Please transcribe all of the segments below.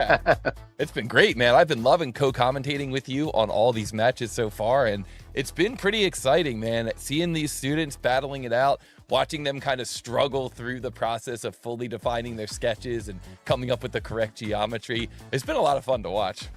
Yeah, it's been great, man. I've been loving co-commentating with you on all these matches so far, and it's been pretty exciting, man. Seeing these students battling it out, watching them kind of struggle through the process of fully defining their sketches and coming up with the correct geometry. It's been a lot of fun to watch.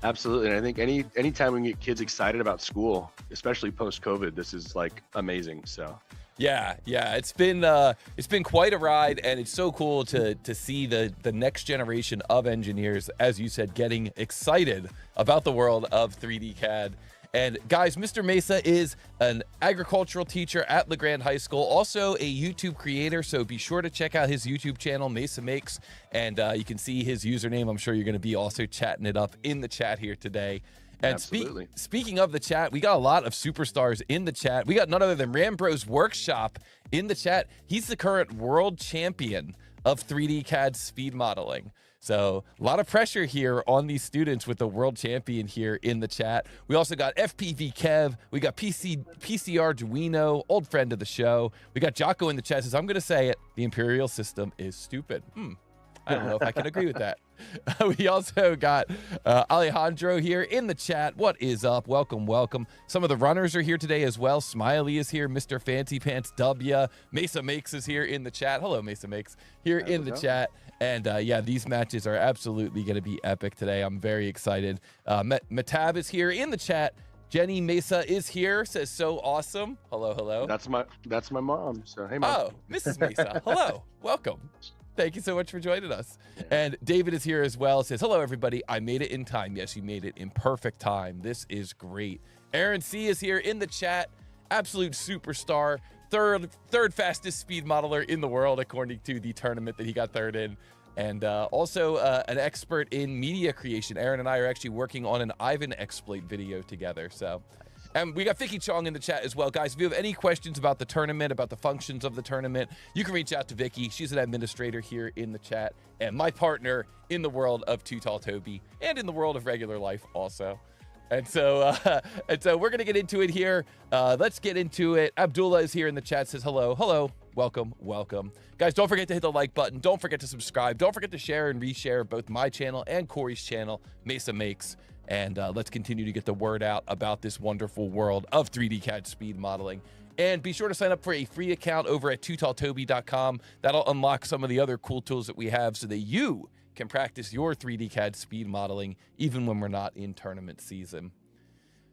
Absolutely. And I think anytime we can get kids excited about school, especially post-COVID, this is like amazing. So Yeah, it's been quite a ride, and it's so cool to see the next generation of engineers, as you said, getting excited about the world of 3D CAD. And guys, Mr. Mesa is an agricultural teacher at LeGrand High School, also a YouTube creator, so be sure to check out his YouTube channel, Mesa Makes, and you can see his username. I'm sure you're going to be also chatting it up in the chat here today. And speaking of the chat, we got a lot of superstars in the chat. We got none other than Rambro's Workshop in the chat. He's the current world champion of 3D CAD speed modeling. So a lot of pressure here on these students with the world champion here in the chat. We also got FPV Kev. We got PCR Duino, old friend of the show. We got Jocko in the chat. Says, I'm going to say it. The Imperial system is stupid. I don't know if I can agree with that. We also got Alejandro here in the chat. What is up? Welcome, welcome. Some of the runners are here today as well. Smiley is here. Mr. Fancy Pants W. Mesa Makes is here in the chat. Hello, Mesa Makes, here in the chat. And yeah, these matches are absolutely going to be epic today. I'm very excited. Matab is here in the chat. Jenny Mesa is here, says so awesome. Hello, hello. that's my mom. So hey, mom. Oh, Mrs. Mesa. Hello, welcome. Thank you so much for joining us. And David is here as well. Says, hello, everybody. I made it in time. Yes, you made it in perfect time. This is great. Aaron C is here in the chat. Absolute superstar. Third fastest speed modeler in the world, according to the tournament that he got third in. And also an expert in media creation. Aaron and I are actually working on an Ivan exploit video together. So, and we got Vicky Chong in the chat as well. Guys, if you have any questions about the tournament, about the functions of the tournament, you can reach out to Vicky. She's an administrator here in the chat and my partner in the world of Too Tall Toby and in the world of regular life also. And so we're going to get into it here. Let's get into it. Abdullah is here in the chat, says hello. Hello. Welcome. Welcome. Guys, don't forget to hit the like button. Don't forget to subscribe. Don't forget to share and reshare both my channel and Corey's channel, Mesa Makes. And let's continue to get the word out about this wonderful world of 3D CAD speed modeling. And be sure to sign up for a free account over at tootalltoby.com. That'll unlock some of the other cool tools that we have so that you can practice your 3D CAD speed modeling even when we're not in tournament season.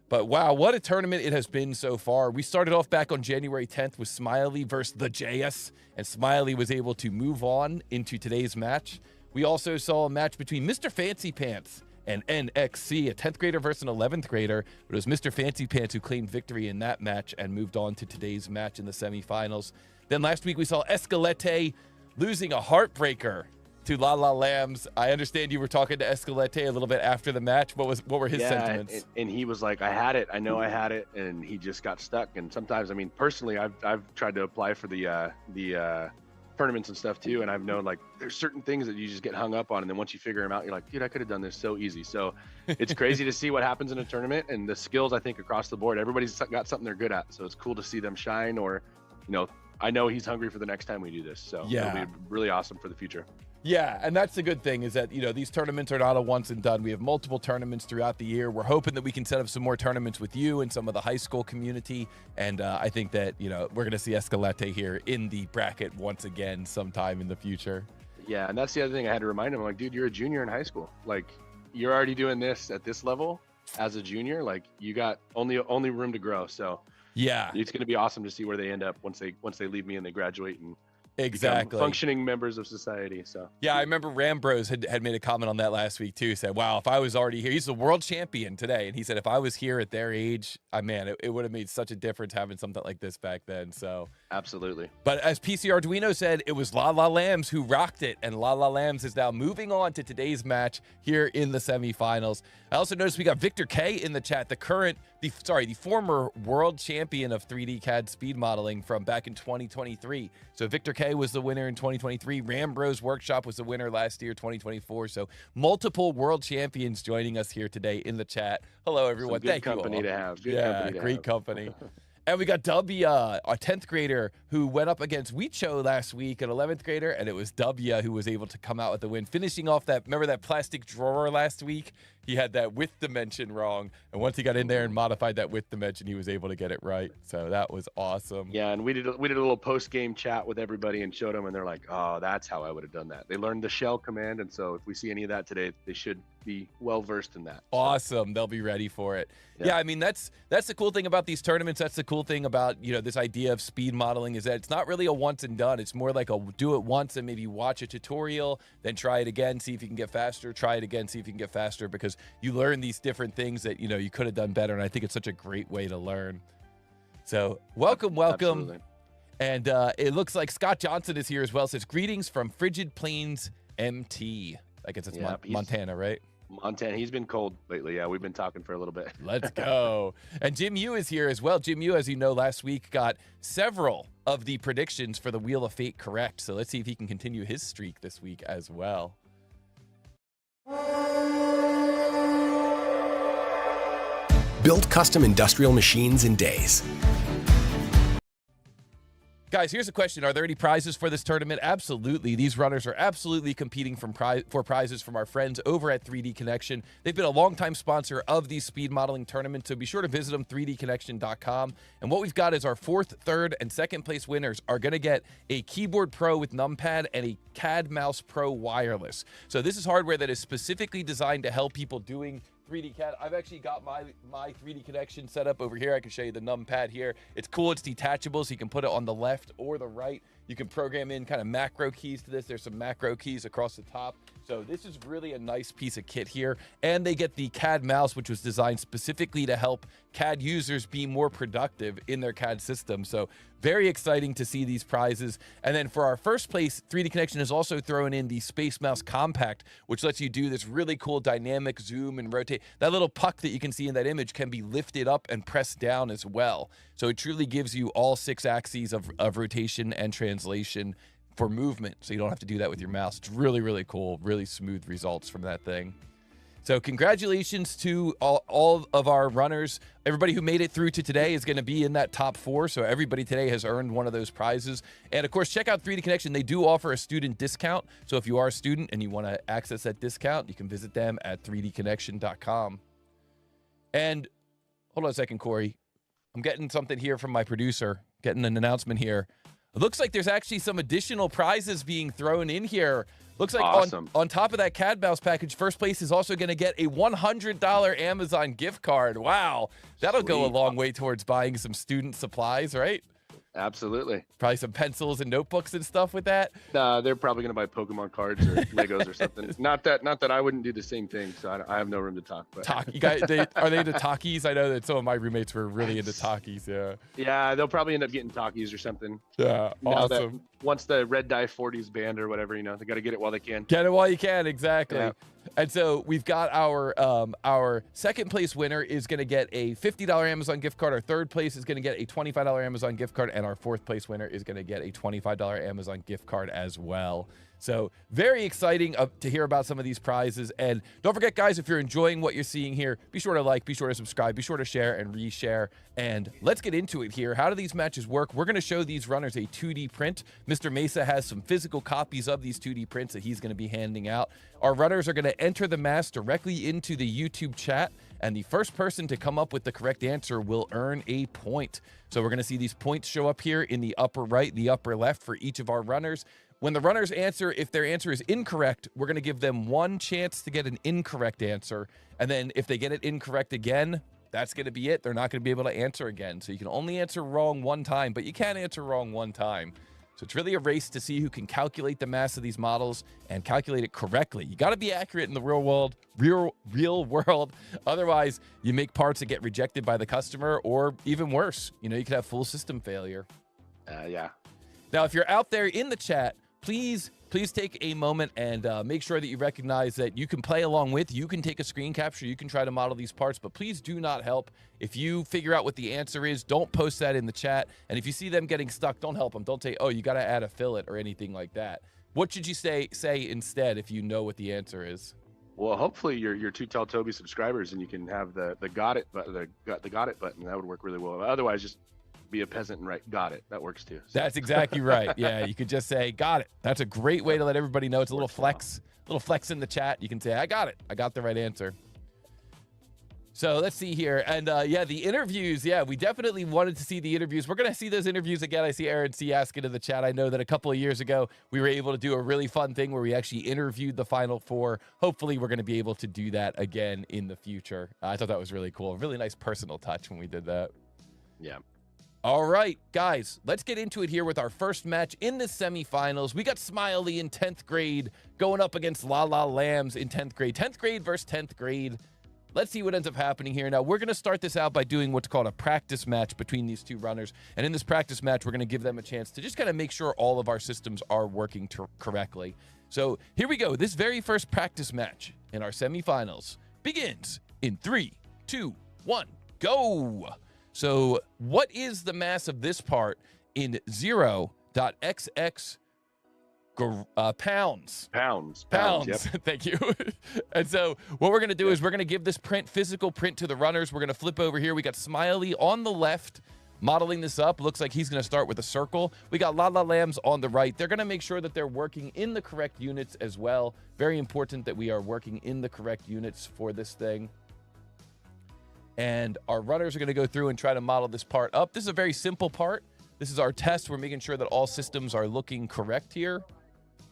But wow, what a tournament it has been so far. We started off back on January 10th with Smiley versus the JS, and Smiley was able to move on into today's match. We also saw a match between Mr. Fancy Pants and NXC, a 10th grader versus an 11th grader. It was Mr. Fancy Pants who claimed victory in that match and moved on to today's match in the semifinals. Then last week we saw Escalete losing a heartbreaker to La La Lambs. I understand you were talking to Escalete a little bit after the match. What were his sentiments? And he was like, I had it. I know I had it. And he just got stuck. And sometimes, I mean, personally, I've tried to apply for the tournaments and stuff too, and I've known like there's certain things that you just get hung up on, and then once you figure them out, you're like, dude, I could have done this so easy. So it's crazy to see what happens in a tournament, and the skills, I think, across the board, everybody's got something they're good at, so it's cool to see them shine. Or, you know, I know he's hungry for the next time we do this, so yeah, it'll be really awesome for the future. Yeah, and that's the good thing is that, you know, these tournaments are not a once and done. We have multiple tournaments throughout the year. We're hoping that we can set up some more tournaments with you and some of the high school community. And I think that, you know, we're going to see Escalete here in the bracket once again sometime in the future. Yeah, and that's the other thing I had to remind him. I'm like, dude, you're a junior in high school. Like, you're already doing this at this level as a junior. Like, you got only room to grow. So yeah, it's going to be awesome to see where they end up once they leave me and they graduate and exactly functioning members of society. So yeah, I remember Rambros had made a comment on that last week too. Said, wow, if I was already here, he's the world champion today, and he said if I was here at their age, man, it would have made such a difference having something like this back then. So absolutely. But as PC Arduino said, it was La La Lambs who rocked it, and La La Lambs is now moving on to today's match here in the semifinals. I also noticed we got Victor K in the chat, the former world champion of 3D CAD speed modeling from back in 2023. So Victor K was the winner in 2023. Rambro's Workshop was the winner last year, 2024. So multiple world champions joining us here today in the chat. Hello, everyone. Thank you all. Good company to have. Great company. And we got W, our 10th grader, who went up against Weecho last week, an 11th grader, and it was W who was able to come out with the win, finishing off that, remember that plastic drawer last week? He had that width dimension wrong, and once he got in there and modified that width dimension, he was able to get it right. So that was awesome. Yeah, and we did a little post-game chat with everybody and showed them, and they're like, oh, that's how I would have done that. They learned the shell command, and so if we see any of that today, they should be well-versed in that. Awesome. They'll be ready for it. Yeah, I mean, that's the cool thing about these tournaments. That's the cool thing about, you know, this idea of speed modeling is that it's not really a once and done. It's more like a do it once and maybe watch a tutorial, then try it again, see if you can get faster, try it again, see if you can get faster, because you learn these different things that, you know, you could have done better. And I think it's such a great way to learn. So welcome. Absolutely. And it looks like Scott Johnson is here as well. Says greetings from Frigid Plains, MT. I guess it's Montana, right? Montana. He's been cold lately. Yeah, we've been talking for a little bit. Let's go. And Jim Yu is here as well. Jim Yu, as you know, last week got several of the predictions for the Wheel of Fate correct. So let's see if he can continue his streak this week as well. Build custom industrial machines in days. Guys, here's a question. Are there any prizes for this tournament? Absolutely. These runners are absolutely competing for prizes from our friends over at 3D Connection. They've been a longtime sponsor of these speed modeling tournaments, so be sure to visit them, 3dconnection.com. And what we've got is our 4th, 3rd, and 2nd place winners are going to get a Keyboard Pro with numpad and a CAD Mouse Pro wireless. So this is hardware that is specifically designed to help people doing 3D CAD. I've actually got my 3D Connection set up over here. I can show you the numpad here. It's cool. It's detachable, so you can put it on the left or the right. You can program in kind of macro keys to this. There's some macro keys across the top. So this is really a nice piece of kit here. And they get the CAD mouse, which was designed specifically to help CAD users be more productive in their CAD system. So very exciting to see these prizes. And then for our first place, 3D Connection is also throwing in the Space Mouse Compact, which lets you do this really cool dynamic zoom and rotate. That little puck that you can see in that image can be lifted up and pressed down as well. So it truly gives you all 6 axes of rotation and translation for movement, so you don't have to do that with your mouse. It's really, really cool, really smooth results from that thing. So congratulations to all of our runners. Everybody who made it through to today is going to be in that top 4, so everybody today has earned one of those prizes. And of course, check out 3D Connection. They do offer a student discount, so if you are a student and you want to access that discount, you can visit them at 3dconnection.com. And hold on a second, Corey. I'm getting something here from my producer, getting an announcement here. It looks like there's actually some additional prizes being thrown in here. Looks like awesome. on top of that CAD mouse package, first place is also going to get a $100 Amazon gift card. Wow. That'll go a long way towards buying some student supplies, right? Absolutely. Probably some pencils and notebooks and stuff with that. They're probably going to buy Pokemon cards or Legos or something. Not that I wouldn't do the same thing, so I have no room to talk. But. You guys, are they into Takis? I know that some of my roommates were really into Takis. Yeah. Yeah, they'll probably end up getting Takis or something. Yeah, awesome. Once the red dye 40's banned or whatever, you know, they got to get it while they can. Get it while you can, exactly. Yeah. And so we've got our second place winner is going to get a $50 Amazon gift card. Our third place is going to get a $25 Amazon gift card. And our fourth place winner is going to get a $25 Amazon gift card as well. So very exciting to hear about some of these prizes. And don't forget, guys, if you're enjoying what you're seeing here, be sure to like, be sure to subscribe, be sure to share and reshare. And let's get into it here. How do these matches work? We're going to show these runners a 2D print. Mr. Mesa has some physical copies of these 2D prints that he's going to be handing out. Our runners are going to enter the mask directly into the YouTube chat, and the first person to come up with the correct answer will earn a point. So we're going to see these points show up here in the upper right, the upper left for each of our runners. When the runners answer, if their answer is incorrect, we're going to give them one chance to get an incorrect answer. And then if they get it incorrect again, that's going to be it. They're not going to be able to answer again. So you can only answer wrong one time, but you can answer wrong one time. So it's really a race to see who can calculate the mass of these models and calculate it correctly. You got to be accurate in the real world. Otherwise, you make parts that get rejected by the customer, or even worse, you know, you could have full system failure. Yeah. Now, if you're out there in the chat, please take a moment and make sure that you recognize that you can play along with. You can take a screen capture. You can try to model these parts, but please do not help. If you figure out what the answer is, don't post that in the chat. And if you see them getting stuck, don't help them. Don't say, oh, you got to add a fillet or anything like that. What should you say instead if you know what the answer is? Well, hopefully you're Too Tall Toby subscribers and you can have the got it button. The got it button. That would work really well. Otherwise, just be a peasant and write got it. That works too. So. That's exactly right. Yeah, you could just say got it. That's a great way to let everybody know. It's a little flex in the chat. You can say I got it. I got the right answer. So let's see here. And yeah, the interviews. Yeah, we definitely wanted to see the interviews. We're going to see those interviews again. I see Aaron C. asking in the chat. I know that a couple of years ago, we were able to do a really fun thing where we actually interviewed the Final Four. Hopefully, we're going to be able to do that again in the future. I thought that was really cool. A really nice personal touch when we did that. Yeah. All right, guys, let's get into it here with our first match in the semifinals. We got Smiley in 10th grade going up against La La Lambs in 10th grade. 10th grade versus 10th grade. Let's see what ends up happening here. Now, we're going to start this out by doing what's called a practice match between these two runners. And in this practice match, we're going to give them a chance to just kind of make sure all of our systems are working correctly. So here we go. This very first practice match in our semifinals begins in 3, 2, 1, go. So what is the mass of this part in 0.xx pounds? Pounds. Yep. Thank you. And so what we're going to do is we're going to give this physical print to the runners. We're going to flip over here. We got Smiley on the left modeling this up. Looks like he's going to start with a circle. We got La La Lambs on the right. They're going to make sure that they're working in the correct units as well. Very important that we are working in the correct units for this thing. And our runners are going to go through and try to model this part up. This is a very simple part. This is our test. We're making sure that all systems are looking correct here.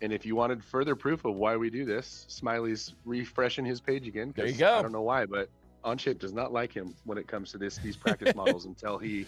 And if you wanted further proof of why we do this, Smiley's refreshing his page again. There you go. I don't know why, but Onshape does not like him when it comes to these practice models until he...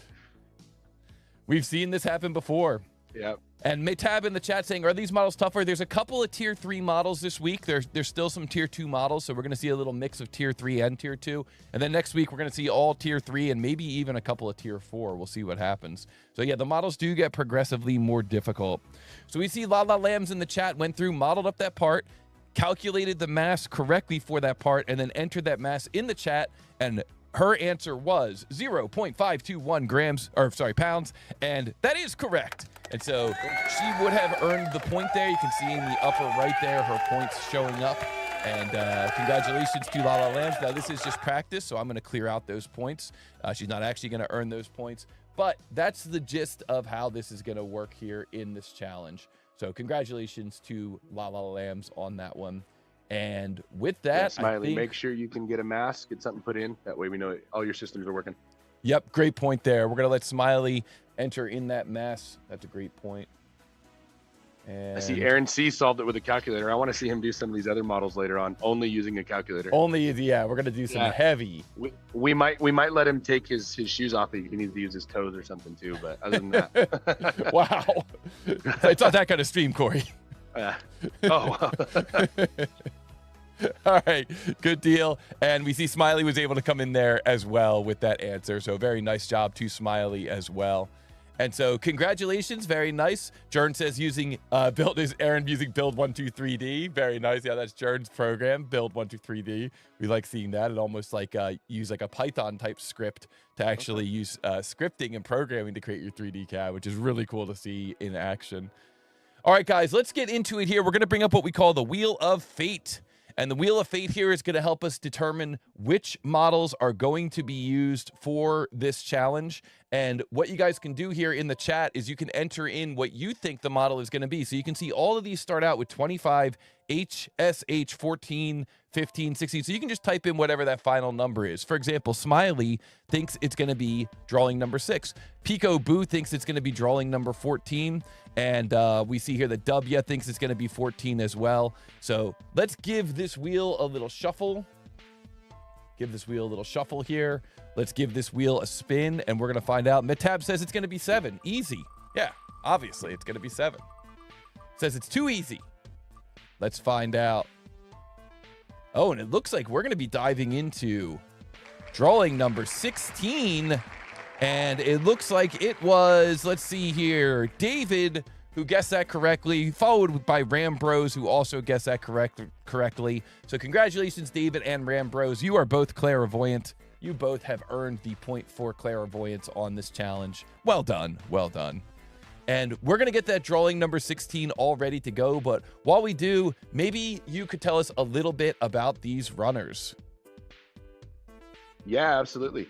We've seen this happen before. Yep. And Maytab in the chat saying, are these models tougher? There's a couple of tier 3 models this week. There's still some tier 2 models, so we're going to see a little mix of tier 3 and tier 2. And then next week, we're going to see all tier 3 and maybe even a couple of tier 4. We'll see what happens. So yeah, the models do get progressively more difficult. So we see La La Lambs in the chat went through, modeled up that part, calculated the mass correctly for that part, and then entered that mass in the chat, and her answer was 0.521 pounds, and that is correct. And so she would have earned the point there. You can see in the upper right there, her points showing up. And congratulations to La La Lambs. Now, this is just practice, so I'm going to clear out those points. She's not actually going to earn those points, but that's the gist of how this is going to work here in this challenge. So congratulations to La La Lambs on that one. And with that, yeah, Smiley, make sure you can get a mask, get something put in. That way we know all your systems are working. Yep, great point there. We're going to let Smiley enter in that mass. That's a great point. And I see Aaron C solved it with a calculator. I want to see him do some of these other models later on, only using a calculator. Yeah, we're going to do some heavy. We might let him take his shoes off. He needs to use his toes or something too, but other than that. Wow. It's not that kind of stream, Corey. Oh. All right, good deal. And we see Smiley was able to come in there as well with that answer. So very nice job to Smiley as well. And so congratulations, very nice. Jern says Aaron using build 123D. Very nice. Yeah, that's Jern's program, build 123D. We like seeing that. It almost like use like a Python type script to actually use scripting and programming to create your 3D CAD, which is really cool to see in action. All right, guys, let's get into it here. We're going to bring up what we call the Wheel of Fate. And the Wheel of Fate here is going to help us determine which models are going to be used for this challenge. And what you guys can do here in the chat is you can enter in what you think the model is going to be. So you can see all of these start out with 25, HSH, 14, 15, 16. So you can just type in whatever that final number is. For example, Smiley thinks it's going to be drawing number 6. Pico Boo thinks it's going to be drawing number 14. And we see here that W thinks it's going to be 14 as well. So let's give this wheel a little shuffle. Give this wheel a little shuffle here. Let's give this wheel a spin, and we're going to find out. Metab says it's going to be 7. Easy. Yeah, obviously it's going to be 7. Says it's too easy. Let's find out. Oh, and it looks like we're going to be diving into drawing number 16. And it looks like it was, let's see here, David, who guessed that correctly, followed by Ram Bros, who also guessed that correctly. So congratulations, David and Ram Bros. You are both clairvoyant. You both have earned the point for clairvoyance on this challenge. Well done. Well done. And we're going to get that drawing number 16 all ready to go. But while we do, maybe you could tell us a little bit about these runners. Yeah, absolutely.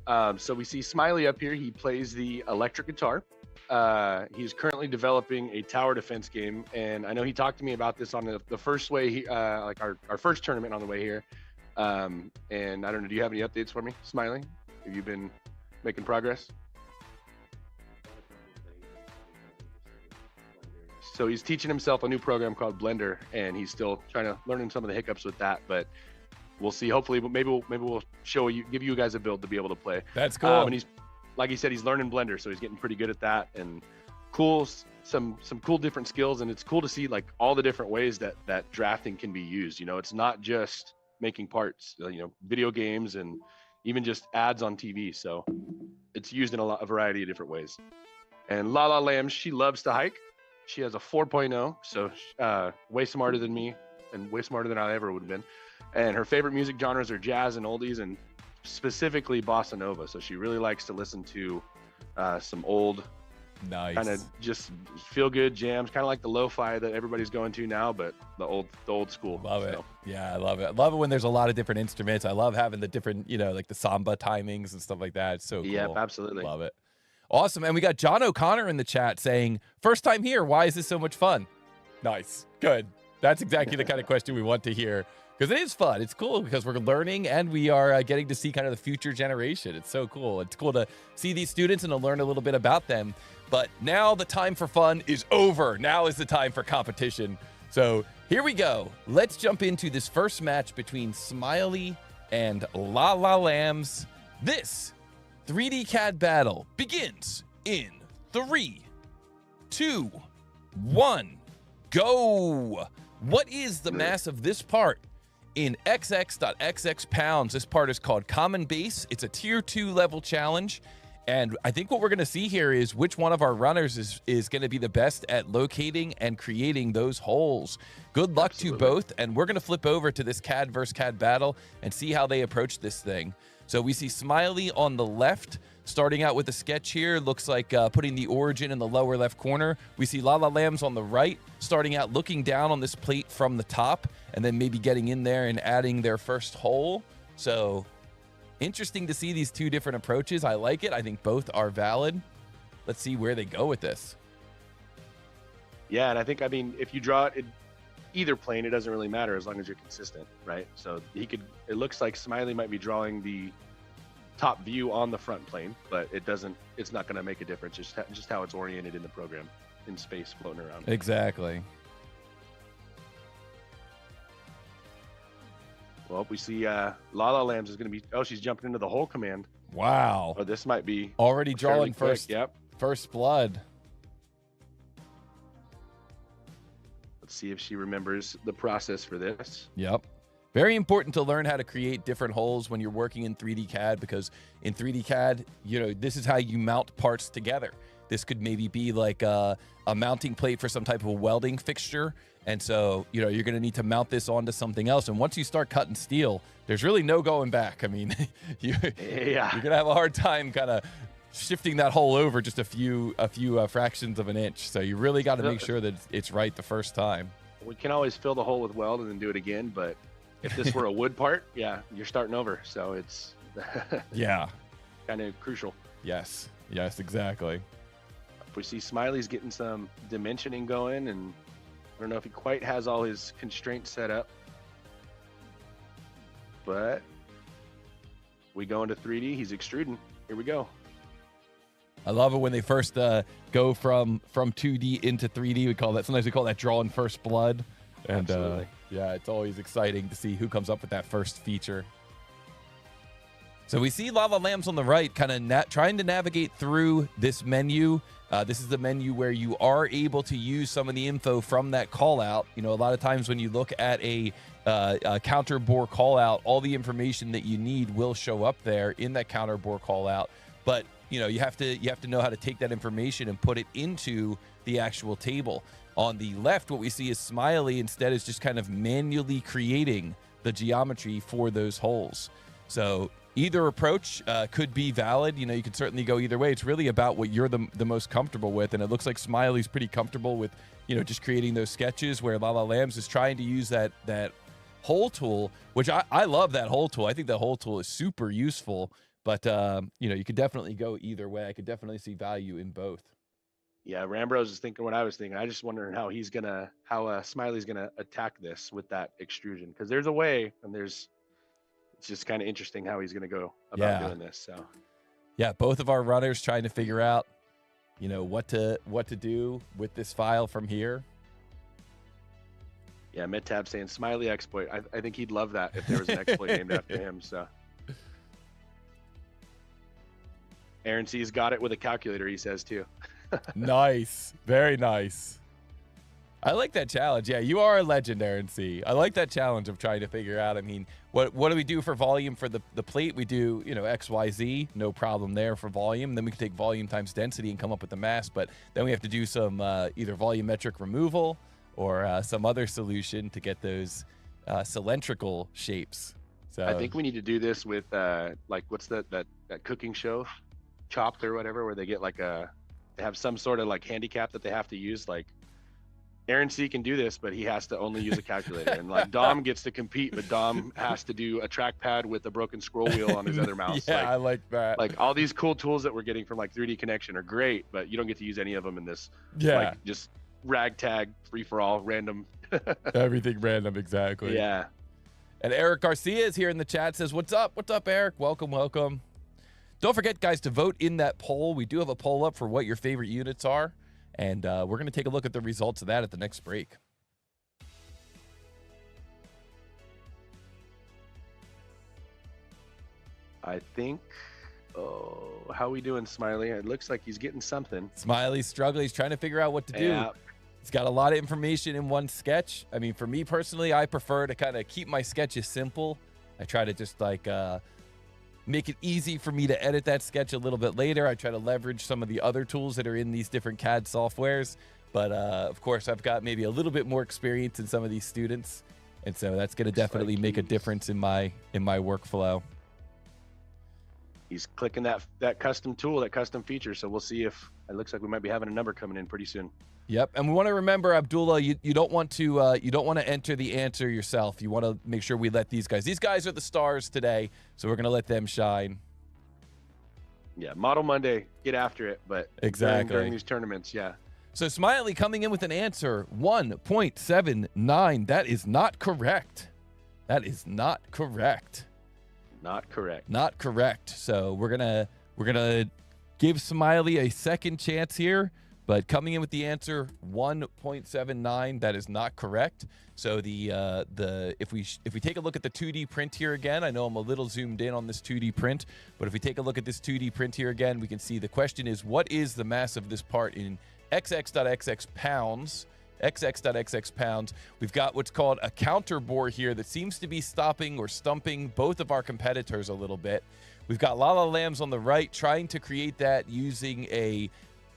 So we see Smiley up here. He plays the electric guitar. He's currently developing a tower defense game, and I know he talked to me about this on the first way, like our first tournament on the way here. And I don't know, do you have any updates for me, Smiley? Have you been making progress? So he's teaching himself a new program called Blender, and he's still trying to learn some of the hiccups with that, but we'll see. Hopefully, maybe we'll give you guys a build to be able to play. That's cool. And he's, like he said, he's learning Blender, so he's getting pretty good at that, and some cool different skills. And it's cool to see like all the different ways that drafting can be used. You know, it's not just making parts. You know, video games and even just ads on TV. So it's used in a variety of different ways. And La La Lamb, she loves to hike. She has a 4.0, so way smarter than me and way smarter than I ever would have been. And her favorite music genres are jazz and oldies, and specifically bossa nova. So she really likes to listen to some old, nice, kind of just feel good jams, kind of like the lo-fi that everybody's going to now, but the old school. Love it. Yeah, I love it. I love it when there's a lot of different instruments. I love having the different, you know, like the samba timings and stuff like that. It's so cool. Yep, absolutely. Love it. Awesome. And we got John O'Connor in the chat saying, first time here, why is this so much fun? Nice. Good. That's exactly the kind of question we want to hear, because it is fun. It's cool because we're learning and we are getting to see kind of the future generation. It's so cool. It's cool to see these students and to learn a little bit about them. But now the time for fun is over. Now is the time for competition. So here we go. Let's jump into this first match between Smiley and La La Lambs. This 3D CAD battle begins in 3, 2, 1, go. What is the mass of this part? In XX.XX pounds, this part is called Common Base. It's a tier 2 level challenge. And I think what we're going to see here is which one of our runners is going to be the best at locating and creating those holes. Good luck to both. And we're going to flip over to this CAD versus CAD battle and see how they approach this thing. So we see Smiley on the left, starting out with a sketch here. Looks like putting the origin in the lower left corner. We see La La Lambs on the right, starting out looking down on this plate from the top, and then maybe getting in there and adding their first hole. So interesting to see these two different approaches. I like it. I think both are valid. Let's see where they go with this. Yeah, and I think, I mean, if you draw it either plane, it doesn't really matter as long as you're consistent, right? So it looks like Smiley might be drawing the top view on the front plane, but it's not going to make a difference. Just how it's oriented in the program, in space, floating around. Exactly. Well, we see La La Lambs is going to be, she's jumping into the hole command. Wow. Oh, this might be already drawing first. Yep. First blood. Let's see if she remembers the process for this. Yep. Very important to learn how to create different holes when you're working in 3D CAD, because in 3D CAD, you know, this is how you mount parts together. This could maybe be like a mounting plate for some type of welding fixture. And so, you know, you're going to need to mount this onto something else. And once you start cutting steel, there's really no going back. I mean, you're going to have a hard time kind of shifting that hole over just a few fractions of an inch. So you really got to make sure that it's right the first time. We can always fill the hole with weld and then do it again. But if this were a wood part, yeah, you're starting over. So it's yeah, kind of crucial. Yes, exactly. If we see Smiley's getting some dimensioning going, and I don't know if he quite has all his constraints set up, but we go into 3D. He's extruding. Here we go. I love it when they first go from 2D into 3D. Sometimes we call that drawing first blood. And yeah, it's always exciting to see who comes up with that first feature. So we see La La Lambs on the right kind of trying to navigate through this menu. This is the menu where you are able to use some of the info from that call out. You know, a lot of times when you look at a counter bore call out, all the information that you need will show up there in that counter bore call out. But you know, you have to know how to take that information and put it into the actual table. On the left, what we see is Smiley instead is just kind of manually creating the geometry for those holes. So either approach could be valid. You know, you can certainly go either way. It's really about what you're the most comfortable with. And it looks like Smiley's pretty comfortable with, you know, just creating those sketches, where La La Lambs is trying to use that hole tool, which I love that hole tool. I think that hole tool is super useful. But, you could definitely go either way. I could definitely see value in both. Yeah, Rambrose is thinking what I was thinking. I just wondering how Smiley's gonna attack this with that extrusion, because there's a way, and it's just kind of interesting how he's gonna go about doing this. So yeah, both of our runners trying to figure out, what to do with this file from here. Yeah, MedTab saying Smiley exploit. I think he'd love that if there was an exploit named after him. So Aaron C's got it with a calculator, he says too. Nice. Very nice. I like that challenge. Yeah, you are a legend, Aaron C. I like that challenge of trying to figure out, what do we do for volume for the plate? We do, XYZ, no problem there for volume. Then we can take volume times density and come up with the mass, but then we have to do some either volumetric removal or some other solution to get those cylindrical shapes. So I think we need to do this with what's that cooking show, Chopped or whatever, where they get they have some sort of handicap that they have to use. Like Aaron C can do this, but he has to only use a calculator, and Dom gets to compete, but Dom has to do a trackpad with a broken scroll wheel on his other mouse. Yeah, I like that. All these cool tools that we're getting from 3D Connection are great, but you don't get to use any of them in this. Yeah, just ragtag, free for all, random. Everything random, exactly. Yeah. And Eric Garcia is here in the chat, says, "What's up? What's up, Eric? Welcome, welcome." Don't forget, guys, to vote in that poll. We do have a poll up for what your favorite units are, and we're going to take a look at the results of that at the next break. I think, how are we doing, Smiley? It looks like he's getting something. Smiley's struggling. He's trying to figure out what to do. Yeah. He's got a lot of information in one sketch. For me personally, I prefer to kind of keep my sketches simple. I try to just make it easy for me to edit that sketch a little bit later. I try to leverage some of the other tools that are in these different CAD softwares. But of course, I've got maybe a little bit more experience in some of these students. And so that's going to definitely make a difference in my workflow. He's clicking that custom tool, that custom feature. So we'll see if it looks like we might be having a number coming in pretty soon. Yep, and we want to remember, Abdullah, you don't want to enter the answer yourself. You want to make sure we let these guys. These guys are the stars today, so we're going to let them shine. Yeah, Model Monday, get after it, but exactly during these tournaments, yeah. So Smiley coming in with an answer 1.79. That is not correct. That is not correct. Not correct. Not correct. So we're gonna give Smiley a second chance here. But coming in with the answer 1.79, that is not correct. So if we take a look at the 2D print here again, I know I'm a little zoomed in on this 2D print, but if we take a look at this 2D print here again, we can see the question is, what is the mass of this part in XX.XX pounds? XX.XX pounds. We've got what's called a counter bore here that seems to be stopping or stumping both of our competitors a little bit. We've got Lala Lambs on the right trying to create that using a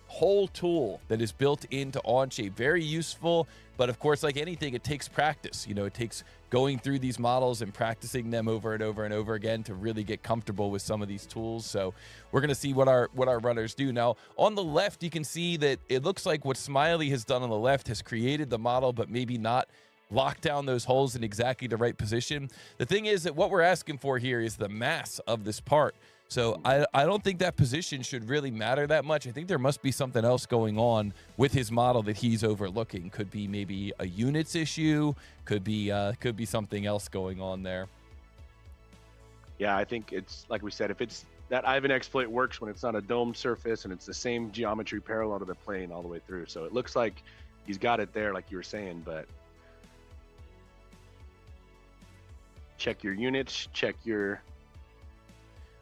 whole tool that is built into Onshape. Very useful, but of course, like anything, it takes practice. It takes going through these models and practicing them over and over and over again to really get comfortable with some of these tools. So we're going to see what our runners do. Now, on the left, you can see that it looks like what Smiley has done on the left has created the model, but maybe not lock down those holes in exactly the right position. The thing is that what we're asking for here is the mass of this part. So I don't think that position should really matter that much. I think there must be something else going on with his model that he's overlooking. Could be maybe a units issue. Could be something else going on there. Yeah, I think it's like we said. If it's that Ivan exploit works when it's not a domed surface and it's the same geometry parallel to the plane all the way through. So it looks like he's got it there, like you were saying. But check your units. Check your.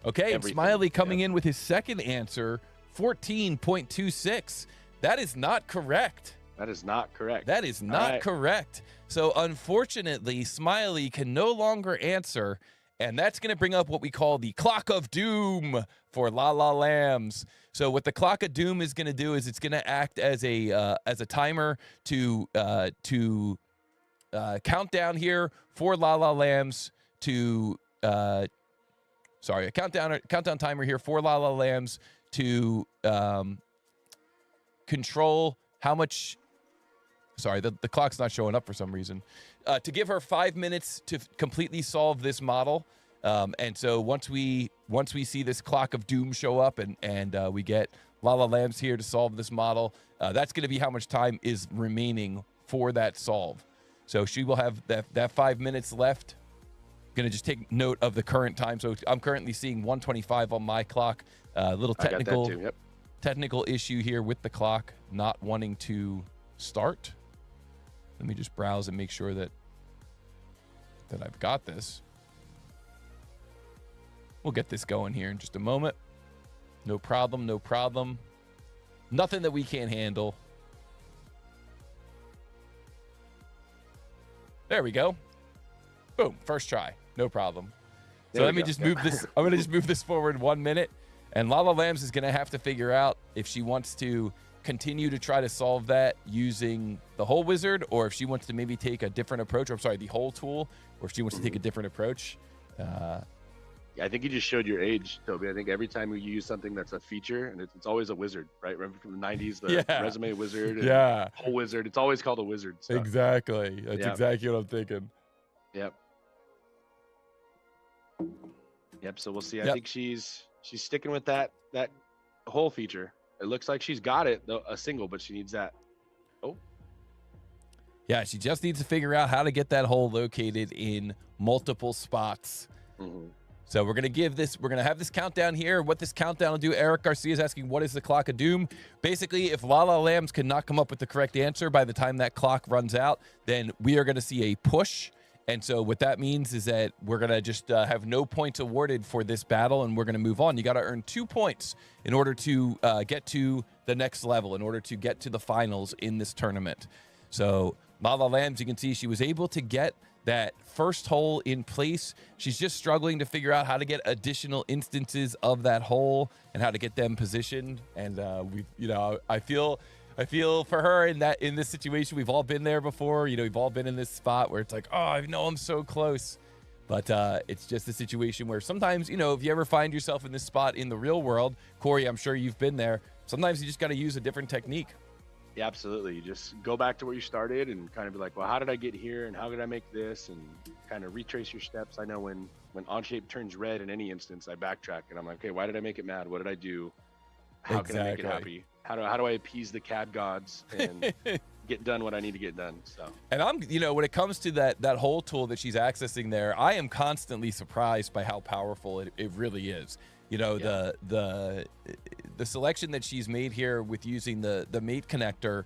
Okay, and Smiley coming in with his second answer, 14.26. That is not correct. That is not correct. That is not correct. So unfortunately, Smiley can no longer answer, and that's going to bring up what we call the clock of doom for La La Lambs. So what the clock of doom is going to do is it's going to act as a timer to count down here for La La Lambs to. Sorry, a countdown timer here for La La Lambs to control how much. Sorry, the clock's not showing up for some reason. To give her 5 minutes to completely solve this model. And so once we see this clock of doom show up and we get Lala Lambs here to solve this model, that's going to be how much time is remaining for that solve. So she will have that 5 minutes left. Going to just take note of the current time. So I'm currently seeing 1:25 on my clock. Little technical technical issue here with the clock not wanting to start. Let me just browse and make sure that I've got this. We'll get this going here in just a moment. No problem, no problem. Nothing that we can't handle. There we go. Boom, first try. No problem. So let me just move this. I'm going to just move this forward 1 minute. And Lala Lambs is going to have to figure out if she wants to continue to try to solve that using the whole wizard, or if she wants to maybe take a different approach. Or I'm sorry, the whole tool, or if she wants to take a different approach. I think you just showed your age, Toby. I think every time you use something that's a feature, and it's always a wizard, right? Remember from the 90s, the resume wizard, and whole wizard. It's always called a wizard. So. Exactly. That's exactly what I'm thinking. Yep. So we'll see. I think she's sticking with that whole feature. It looks like she's got it, though, a single, but she needs that. Oh. Yeah, she just needs to figure out how to get that hole located in multiple spots. Mm-hmm. So we're going to have this countdown here. What this countdown will do, Eric Garcia is asking, what is the clock of doom? Basically, if Lala Lambs cannot come up with the correct answer by the time that clock runs out, then we are going to see a push. And so what that means is that we're going to just have no points awarded for this battle, and we're going to move on. You got to earn 2 points in order to get to the next level, in order to get to the finals in this tournament. So Lala Lambs, you can see she was able to get that first hole in place. She's just struggling to figure out how to get additional instances of that hole and how to get them positioned. And I feel for her in this situation. We've all been there before. We've all been in this spot where it's like, oh, I know I'm so close. But it's just a situation where sometimes, if you ever find yourself in this spot in the real world, Corey, I'm sure you've been there. Sometimes you just got to use a different technique. Yeah, absolutely. You just go back to where you started and kind of be like, well, how did I get here and how did I make this, and kind of retrace your steps. I know when Onshape turns red in any instance, I backtrack and I'm like, okay, why did I make it mad? What did I do? How can I make it happy? How do I appease the CAD gods and get done what I need to get done? So, and I'm, when it comes to that whole tool that she's accessing there, I am constantly surprised by how powerful it really is. The selection that she's made here with using the mate connector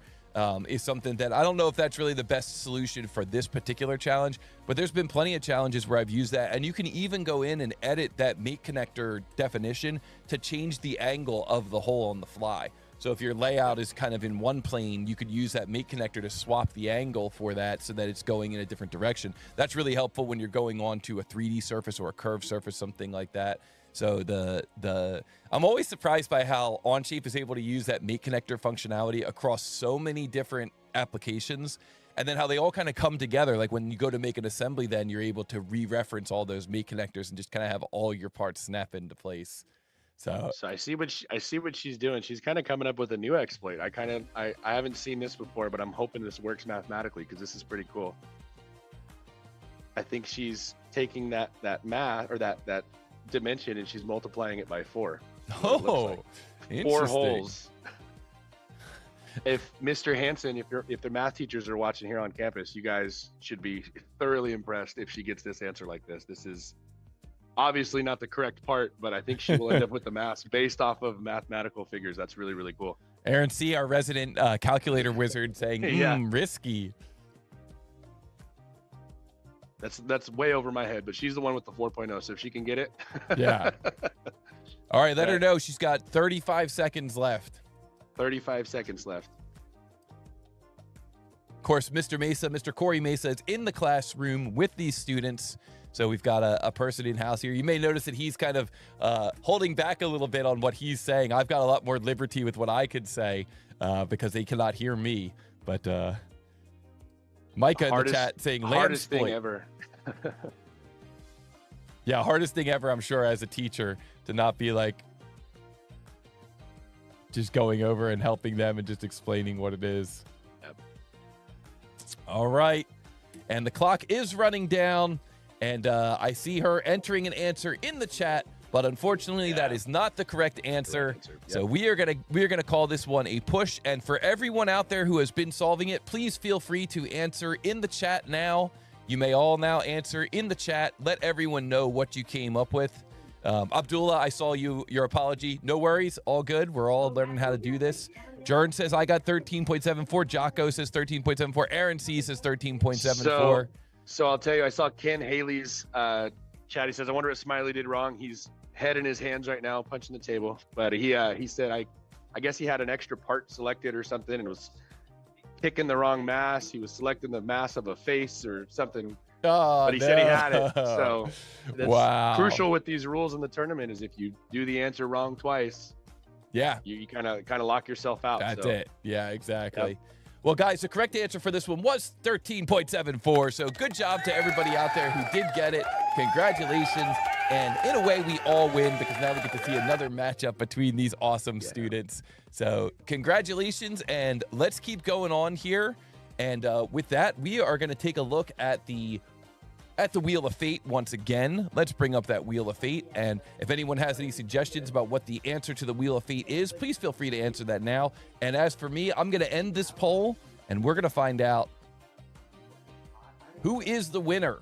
is something that I don't know if that's really the best solution for this particular challenge, but there's been plenty of challenges where I've used that, and you can even go in and edit that mate connector definition to change the angle of the hole on the fly. So if your layout is kind of in one plane, you could use that mate connector to swap the angle for that so that it's going in a different direction. That's really helpful when you're going on to a 3D surface or a curved surface, something like that. So I'm always surprised by how Onshape is able to use that mate connector functionality across so many different applications, and then how they all kind of come together. Like when you go to make an assembly, then you're able to re-reference all those mate connectors and just kind of have all your parts snap into place. So I see what she's doing. She's kind of coming up with a new exploit. I haven't seen this before, but I'm hoping this works mathematically because this is pretty cool. I think she's taking that math or that dimension and she's multiplying it by 4. Oh, like. 4 holes. If Mr. Hansen, if the math teachers are watching here on campus, you guys should be thoroughly impressed if she gets this answer like this. This is obviously not the correct part, but I think she will end up with the math based off of mathematical figures. That's really, really cool. Aaron C., our resident calculator wizard, saying, risky. That's way over my head, but she's the one with the 4.0, so if she can get it. Yeah. All right, let her know. She's got 35 seconds left. 35 seconds left. Of course, Mr. Corey Mesa is in the classroom with these students. So we've got a person in-house here. You may notice that he's kind of holding back a little bit on what he's saying. I've got a lot more liberty with what I could say because they cannot hear me. But Micah in the chat saying, hardest thing ever. Yeah, hardest thing ever, I'm sure, as a teacher, to not be like just going over and helping them and just explaining what it is. Yep. All right. And the clock is running down. And I see her entering an answer in the chat, but unfortunately that is not the correct answer. Yep. So we are gonna call this one a push. And for everyone out there who has been solving it, please feel free to answer in the chat now. You may all now answer in the chat. Let everyone know what you came up with. Abdullah, I saw your apology. No worries, all good. We're all learning how to do this. Jern says I got 13.74. Jocko says 13.74. Aaron C says 13.74. So I'll tell you, I saw Ken Haley's chat. He says, I wonder what Smiley did wrong. He's head in his hands right now, punching the table. But he said, I guess he had an extra part selected or something and was picking the wrong mass. He was selecting the mass of a face or something. Oh, but he said he had it. So that's crucial with these rules in the tournament is if you do the answer wrong twice, you kind of lock yourself out. That's it. Yeah, exactly. Yep. Well, guys, the correct answer for this one was 13.74. So good job to everybody out there who did get it. Congratulations. And in a way, we all win because now we get to see another matchup between these awesome students. So congratulations, and let's keep going on here. And with that, we are going to take a look at the Wheel of Fate once again. Let's bring up that Wheel of Fate. And if anyone has any suggestions about what the answer to the Wheel of Fate is, please feel free to answer that now. And as for me, I'm going to end this poll, and we're going to find out who is the winner.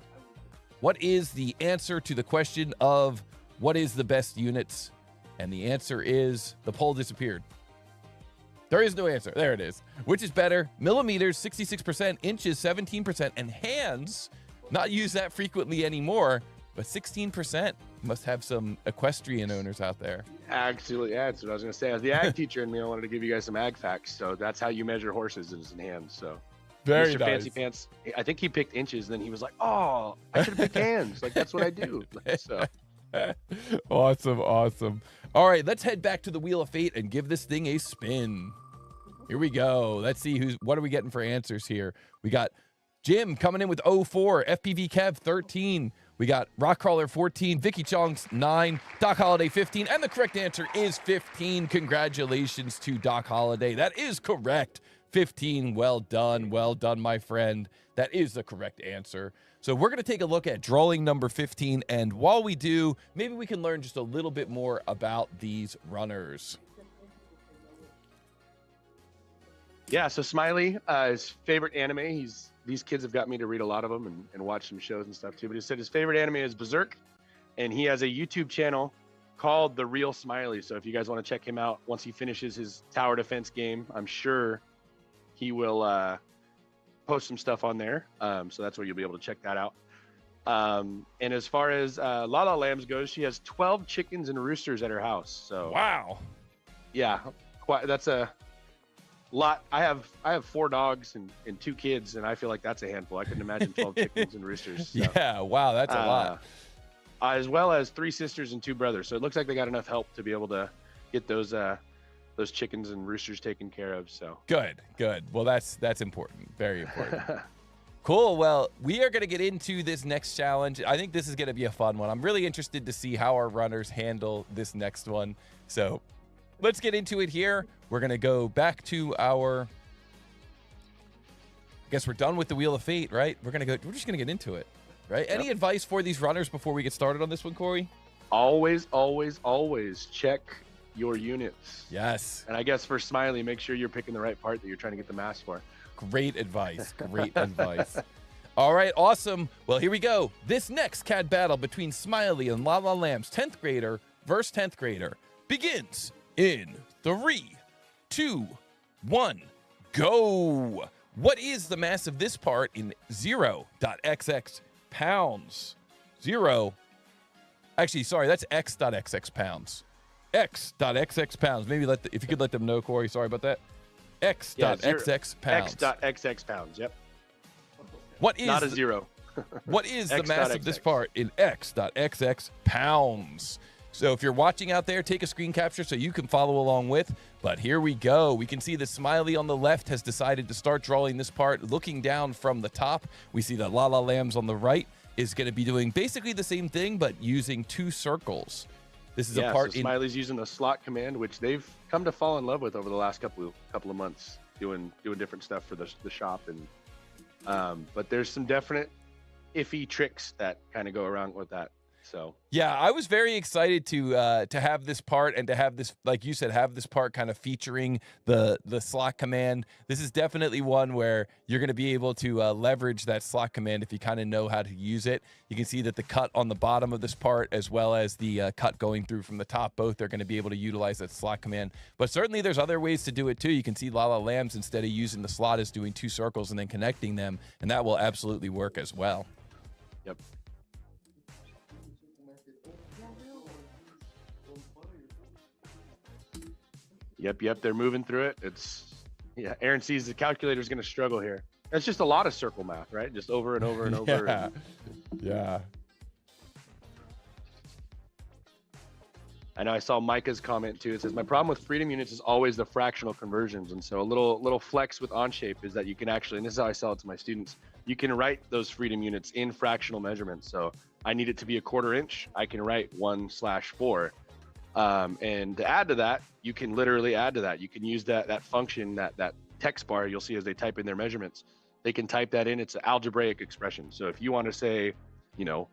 What is the answer to the question of what is the best units? And the answer is the poll disappeared. There is no answer. There it is. Which is better? Millimeters, 66%, inches, 17%, and hands, not used that frequently anymore, but 16%. Must have some equestrian owners out there. Actually, yeah, that's what I was going to say. As the ag teacher in me, I wanted to give you guys some ag facts. So that's how you measure horses is in hands. So very Mr. nice. Fancy Pants, I think he picked inches. Then he was like, oh, I should have picked hands. Like, that's what I do. So Awesome. All right, let's head back to the Wheel of Fate and give this thing a spin. Here we go. Let's see what are we getting for answers here. We got Jim coming in with 04, FPV Kev 13. We got Rockcrawler 14, Vicky Chong's 9, Doc Holiday 15, and the correct answer is 15. Congratulations to Doc Holiday. That is correct. 15. Well done, my friend. That is the correct answer. So we're going to take a look at drawing number 15, and while we do, maybe we can learn just a little bit more about these runners. Yeah, so Smiley, his favorite anime, these kids have got me to read a lot of them and watch some shows and stuff too, but he said his favorite anime is Berserk, and he has a YouTube channel called The Real Smiley. So if you guys want to check him out, once he finishes his tower defense game, I'm sure he will post some stuff on there. So that's where you'll be able to check that out. And as far as Lala Lambs goes, she has 12 chickens and roosters at her house. So wow. Yeah, that's a lot. I have 4 dogs and 2 kids, and I feel like that's a handful. I couldn't imagine 12 chickens and roosters. So. Yeah, wow, that's a lot. As well as 3 sisters and 2 brothers. So it looks like they got enough help to be able to get those chickens and roosters taken care of. So good. Well, that's important. Very important. Cool. Well, we are going to get into this next challenge. I think this is going to be a fun one. I'm really interested to see how our runners handle this next one. So let's get into it here. We're going to go back to our, I guess we're done with the Wheel of Fate, right? We're just going to get into it, right? Yep. Any advice for these runners before we get started on this one, Corey? Always check your units. Yes. And I guess for Smiley, make sure you're picking the right part that you're trying to get the mass for. Great advice. All right, awesome. Well, here we go. This next CAD battle between Smiley and Lala Lamb's 10th grader versus 10th grader begins in 3, 2, 1, go. What is the mass of this part in 0.xx pounds? Actually, sorry, that's x.xx pounds. x.xx pounds. Maybe if you could let them know, Corey. Sorry about that. x.xx pounds. x.xx pounds. Yep. What is not a 0? What is the mass of this part in x.xx pounds? So if you're watching out there, take a screen capture so you can follow along with. But here we go. We can see the Smiley on the left has decided to start drawing this part, looking down from the top. We see that Lala Lambs on the right is going to be doing basically the same thing, but using 2 circles. This is a part so Smiley's using the slot command, which they've come to fall in love with over the last couple of months, doing different stuff for the shop. And but there's some definite iffy tricks that kind of go around with that. So yeah, I was very excited to have this part and to have this, like you said, have this part kind of featuring the slot command. This is definitely one where you're going to be able to leverage that slot command if you kind of know how to use it. You can see that the cut on the bottom of this part, as well as the cut going through from the top, both are going to be able to utilize that slot command. But certainly there's other ways to do it too. You can see Lala Lambs, instead of using the slot, is doing 2 circles and then connecting them, and that will absolutely work as well. Yep. Yep, they're moving through it. Yeah, Aaron sees the calculator is going to struggle here. That's just a lot of circle math, right? Just over and over and over. Yeah. Yeah. I know I saw Micah's comment too. It says, my problem with freedom units is always the fractional conversions. And so a little flex with Onshape is that you can actually, and this is how I sell it to my students, you can write those freedom units in fractional measurements. So I need it to be a 1/4 inch. I can write 1/4. And to add to that, you can literally add to that. You can use that function, that text bar you'll see as they type in their measurements. They can type that in. It's an algebraic expression. So if you want to say, so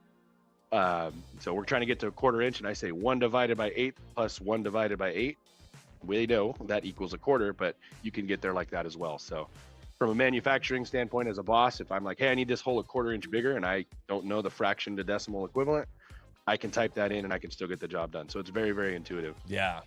we're trying to get to a 1/4 inch, and I say 1 divided by 8 plus 1 divided by 8, we know that equals a 1/4, but you can get there like that as well. So from a manufacturing standpoint, as a boss, if I'm like, hey, I need this hole a 1/4 inch bigger, and I don't know the fraction to decimal equivalent, I can type that in and I can still get the job done. So it's very, very intuitive. Yeah.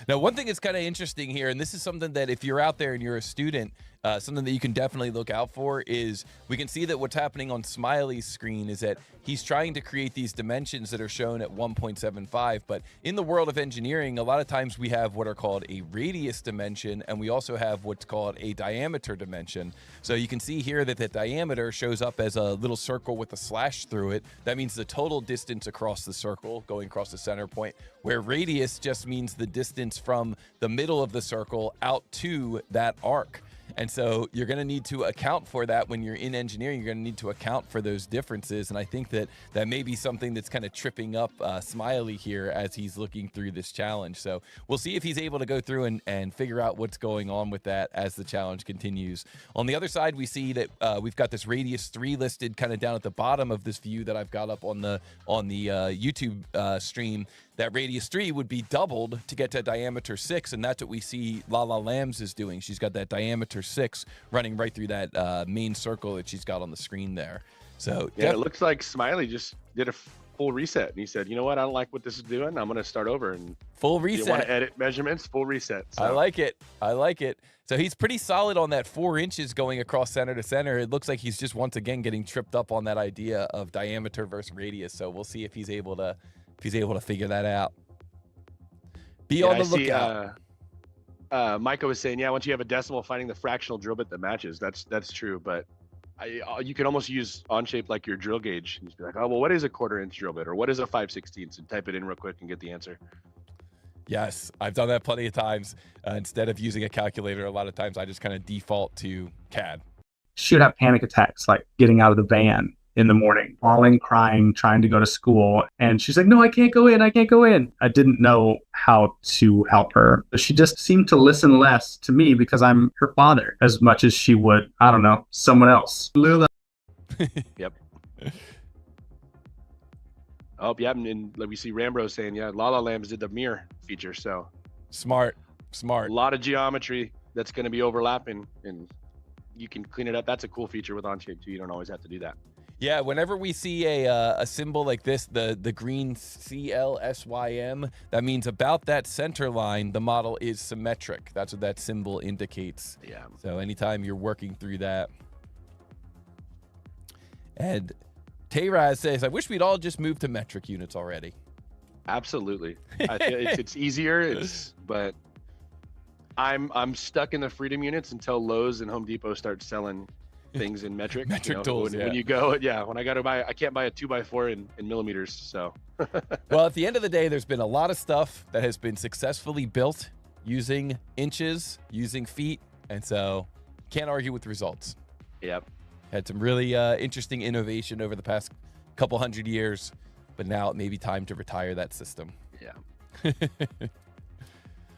Now, one thing that's kind of interesting here, and this is something that if you're out there and you're a student, something that you can definitely look out for, is we can see that what's happening on Smiley's screen is that he's trying to create these dimensions that are shown at 1.75. But in the world of engineering, a lot of times we have what are called a radius dimension, and we also have what's called a diameter dimension. So you can see here that the diameter shows up as a little circle with a slash through it. That means the total distance across the circle, going across the center point, where radius just means the distance from the middle of the circle out to that arc. And so you're going to need to account for that when you're in engineering. You're going to need to account for those differences. And I think that may be something that's kind of tripping up Smiley here as he's looking through this challenge. So we'll see if he's able to go through and figure out what's going on with that as the challenge continues. On the other side, we see that we've got this radius 3 listed kind of down at the bottom of this view that I've got up on the YouTube stream. That radius 3 would be doubled to get to diameter 6, and that's what we see Lala Lambs is doing. She's got that diameter 6 running right through that main circle that she's got on the screen there. So yeah, it looks like Smiley just did a full reset, and he said, you know what, I don't like what this is doing. I'm going to start over. And full reset. You want to edit measurements, full reset. So. I like it. So he's pretty solid on that 4 inches going across center to center. It looks like he's just once again getting tripped up on that idea of diameter versus radius. So we'll see if he's able to figure that out. Be on the lookout. Micah was saying, yeah, once you have a decimal, finding the fractional drill bit that matches. That's true, but you can almost use Onshape like your drill gauge. And just be like, oh, well, what is a 1/4 inch drill bit, or what is a 5/16? And type it in real quick and get the answer. Yes, I've done that plenty of times. Instead of using a calculator, a lot of times I just kind of default to CAD. She would have panic attacks, like getting out of the van in the morning, bawling, crying, trying to go to school. And she's like, no, I can't go in. I didn't know how to help her. She just seemed to listen less to me because I'm her father as much as she would, I don't know, someone else. Lula. Yep. Oh, yeah. And we see Rambro saying, yeah, Lala Lambs did the mirror feature. So smart. A lot of geometry that's going to be overlapping, and you can clean it up. That's a cool feature with Onshape too. You don't always have to do that. Yeah, whenever we see a symbol like this, the green CLSYM, that means about that center line, the model is symmetric. That's what that symbol indicates. Yeah. So anytime you're working through that. And Tayraz says, I wish we'd all just move to metric units already. Absolutely. I feel it's easier, but I'm stuck in the freedom units until Lowe's and Home Depot start selling things in metric tools. When you go, when I got to buy, I can't buy a 2x4 in millimeters. So well, at the end of the day, there's been a lot of stuff that has been successfully built using inches, using feet, and so can't argue with the results. Yep. Had some really interesting innovation over the past couple hundred years, but now it may be time to retire that system. Yeah.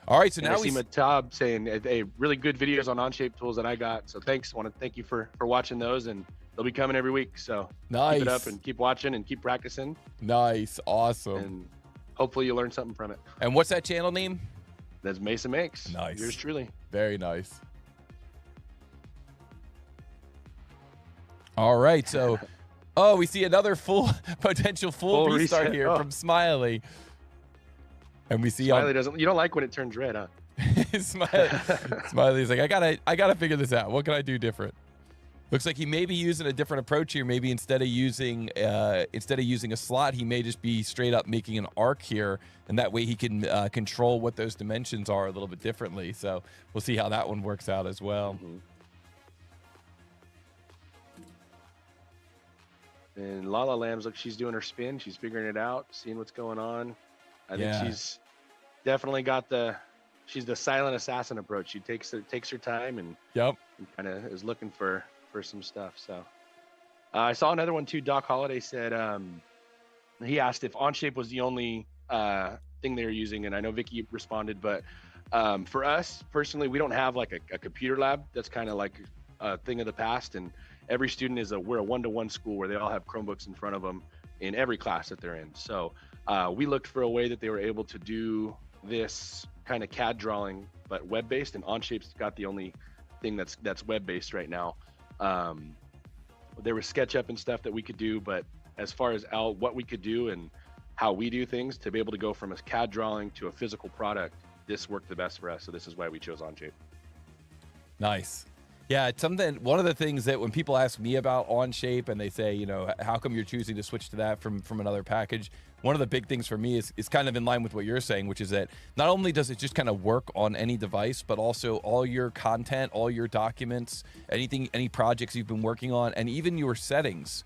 All right, so now I see Matab saying, hey, really good videos on Onshape tools that I got. So thanks. Want to thank you for watching those. And they'll be coming every week. So Nice. keep it up and keep watching and keep practicing. Nice. Awesome. And hopefully you learn something from it. And what's that channel name? That's Mesa Makes. Nice. Yours truly. Very nice. All right. So, we see another potential full restart reset. here from Smiley. And we see Smiley you don't like when it turns red, huh? Smiley's like, I gotta figure this out. What can I do different? Looks like he may be using a different approach here. Maybe instead of using a slot, he may just be straight up making an arc here, and that way he can control what those dimensions are a little bit differently. So we'll see how that one works out as well. Mm-hmm. And Lala Lambs, look, she's doing her spin. She's figuring it out, seeing what's going on. I think she's definitely got she's the silent assassin approach. She takes her time and kind of is looking for some stuff. So I saw another one too. Doc Holliday said he asked if Onshape was the only thing they were using, and I know Vicky responded, but for us personally, we don't have like a computer lab. That's kind of like a thing of the past, and every student we're a one-to-one school where they all have Chromebooks in front of them in every class that they're in. So we looked for a way that they were able to do this kind of CAD drawing, but web-based, and Onshape's got the only thing that's web-based right now. There was SketchUp and stuff that we could do, but as far as what we could do and how we do things, to be able to go from a CAD drawing to a physical product, this worked the best for us. So this is why we chose Onshape. Nice. Yeah, it's one of the things that when people ask me about Onshape and they say, how come you're choosing to switch to that from another package? One of the big things for me is kind of in line with what you're saying, which is that not only does it just kind of work on any device, but also all your content, all your documents, any projects you've been working on, and even your settings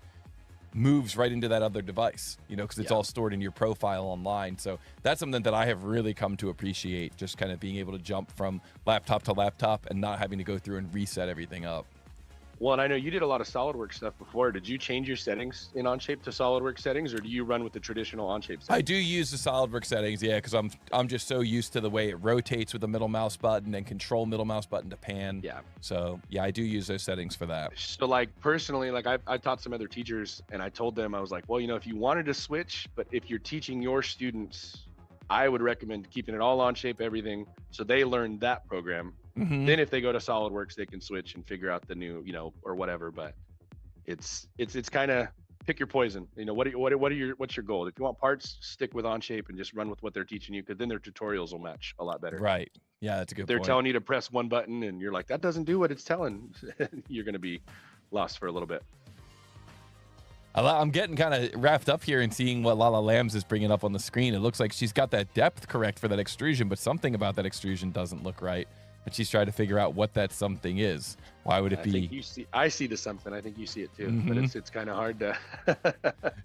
moves right into that other device, because it's all stored in your profile online. So that's something that I have really come to appreciate, just kind of being able to jump from laptop to laptop and not having to go through and reset everything up. Well, and I know you did a lot of SolidWorks stuff before. Did you change your settings in Onshape to SolidWorks settings, or do you run with the traditional Onshape settings? I do use the SolidWorks settings, yeah, because I'm just so used to the way it rotates with the middle mouse button and control middle mouse button to pan. Yeah. So yeah, I do use those settings for that. So like personally, like I taught some other teachers, and I told them, I was like, well, if you wanted to switch, but if you're teaching your students, I would recommend keeping it all Onshape, everything, so they learn that program. Mm-hmm. Then if they go to SolidWorks, they can switch and figure out the new, or whatever. But it's kind of pick your poison. What's your goal? If you want parts, stick with Onshape and just run with what they're teaching you, because then their tutorials will match a lot better. Right. Yeah, that's a good point. They're point. telling you to press one button and you're like, that doesn't do what it's telling. You're going to be lost for a little bit. I'm getting kind of wrapped up here and seeing what Lala Lambs is bringing up on the screen. It looks like she's got that depth correct for that extrusion, but something about that extrusion doesn't look right. But she's trying to figure out what that something is. Why would it be? I see the something. I think you see it too, but it's kind of hard to.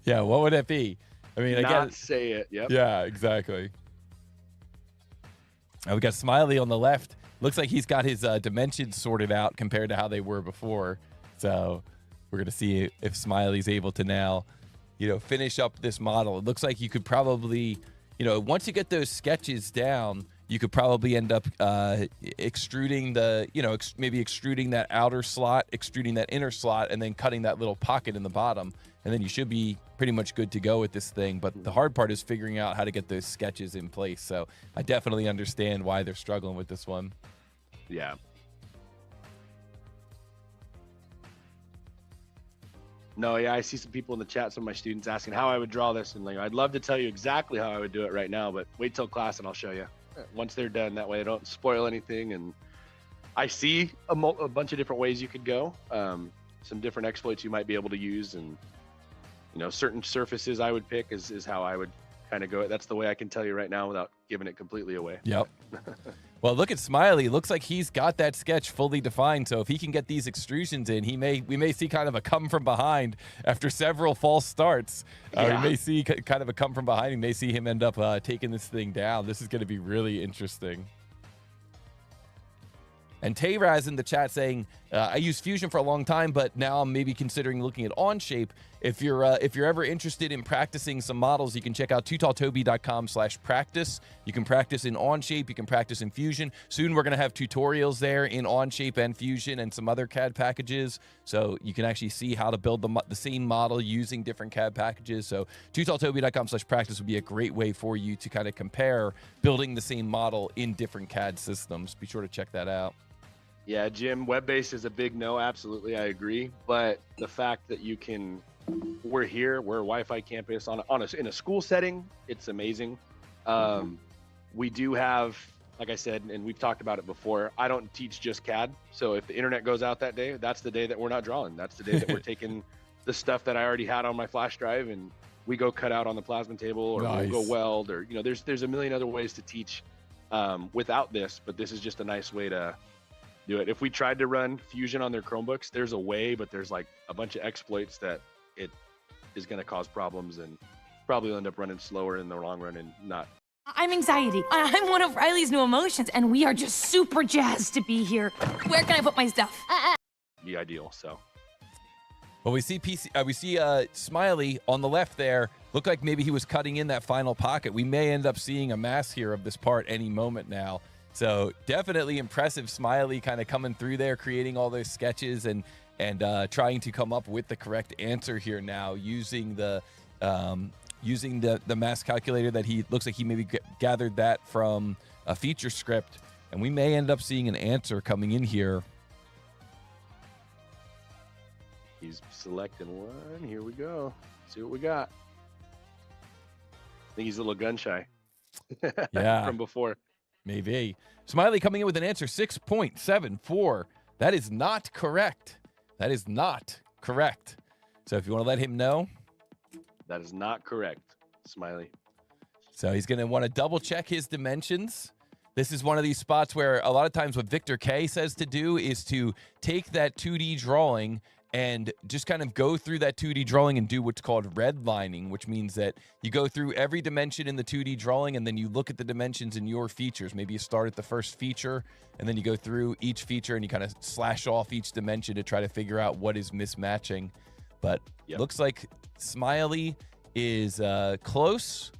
Yeah, what would it be? I mean, I guess say it. Yep. Yeah, exactly. We got Smiley on the left. Looks like he's got his dimensions sorted out compared to how they were before. So we're gonna see if Smiley's able to now, finish up this model. It looks like you could probably, once you get those sketches down, you could probably end up extruding maybe extruding that outer slot, extruding that inner slot, and then cutting that little pocket in the bottom. And then you should be pretty much good to go with this thing. But the hard part is figuring out how to get those sketches in place. So I definitely understand why they're struggling with this one. Yeah. No, yeah, I see some people in the chat, some of my students asking how I would draw this. And I'd love to tell you exactly how I would do it right now, but wait till class and I'll show you. Once they're done, that way I don't spoil anything. And I see a bunch of different ways you could go, some different exploits you might be able to use, and certain surfaces I would pick is how I would kind of go. That's the way I can tell you right now without giving it completely away. Yep. Well, look at Smiley. Looks like he's got that sketch fully defined. So if he can get these extrusions in, we may see kind of a come from behind after several false starts. We may see kind of a come from behind. We may see him end up taking this thing down. This is going to be really interesting. And Tayraz in the chat saying, I used Fusion for a long time, but now I'm maybe considering looking at Onshape. If you're ever interested in practicing some models, you can check out totaltoby.com/practice. You can practice in Onshape. You can practice in Fusion. Soon we're going to have tutorials there in Onshape and Fusion and some other CAD packages, so you can actually see how to build the same model using different CAD packages. So totaltoby.com/practice would be a great way for you to kind of compare building the same model in different CAD systems. Be sure to check that out. Yeah, Jim, web-based is a big no. Absolutely, I agree. But the fact that you can, we're a Wi-Fi campus in a school setting, it's amazing. We do have, like I said, and we've talked about it before, I don't teach just CAD. So if the internet goes out that day, that's the day that we're not drawing. That's the day that we're taking the stuff that I already had on my flash drive and we go cut out on the plasma table, or Nice. we'll go weld, or, there's a million other ways to teach without this, but this is just a nice way to do it. If we tried to run Fusion on their Chromebooks, there's a way, but there's like a bunch of exploits that it is going to cause problems and probably end up running slower in the long run and not. I'm anxiety. I'm one of Riley's new emotions, and we are just super jazzed to be here. Where can I put my stuff? Be ideal. So, well, we see Smiley on the left there. Looked like maybe he was cutting in that final pocket. We may end up seeing a mass here of this part any moment now. So definitely impressive. Smiley kind of coming through there, creating all those sketches and trying to come up with the correct answer here now using the mass calculator that he looks like he maybe gathered that from a feature script, and we may end up seeing an answer coming in here. He's selecting one. Here we go. See what we got. I think he's a little gun shy. Yeah. From before. Maybe. Smiley coming in with an answer, 6.74. That is not correct. That is not correct. So if you want to let him know. That is not correct, Smiley. So he's going to want to double check his dimensions. This is one of these spots where a lot of times what Victor K says to do is to take that 2D drawing and just kind of go through that 2D drawing and do what's called redlining, which means that you go through every dimension in the 2D drawing and then you look at the dimensions in your features. Maybe you start at the first feature and then you go through each feature and you kind of slash off each dimension to try to figure out what is mismatching. But Looks like Smiley is close,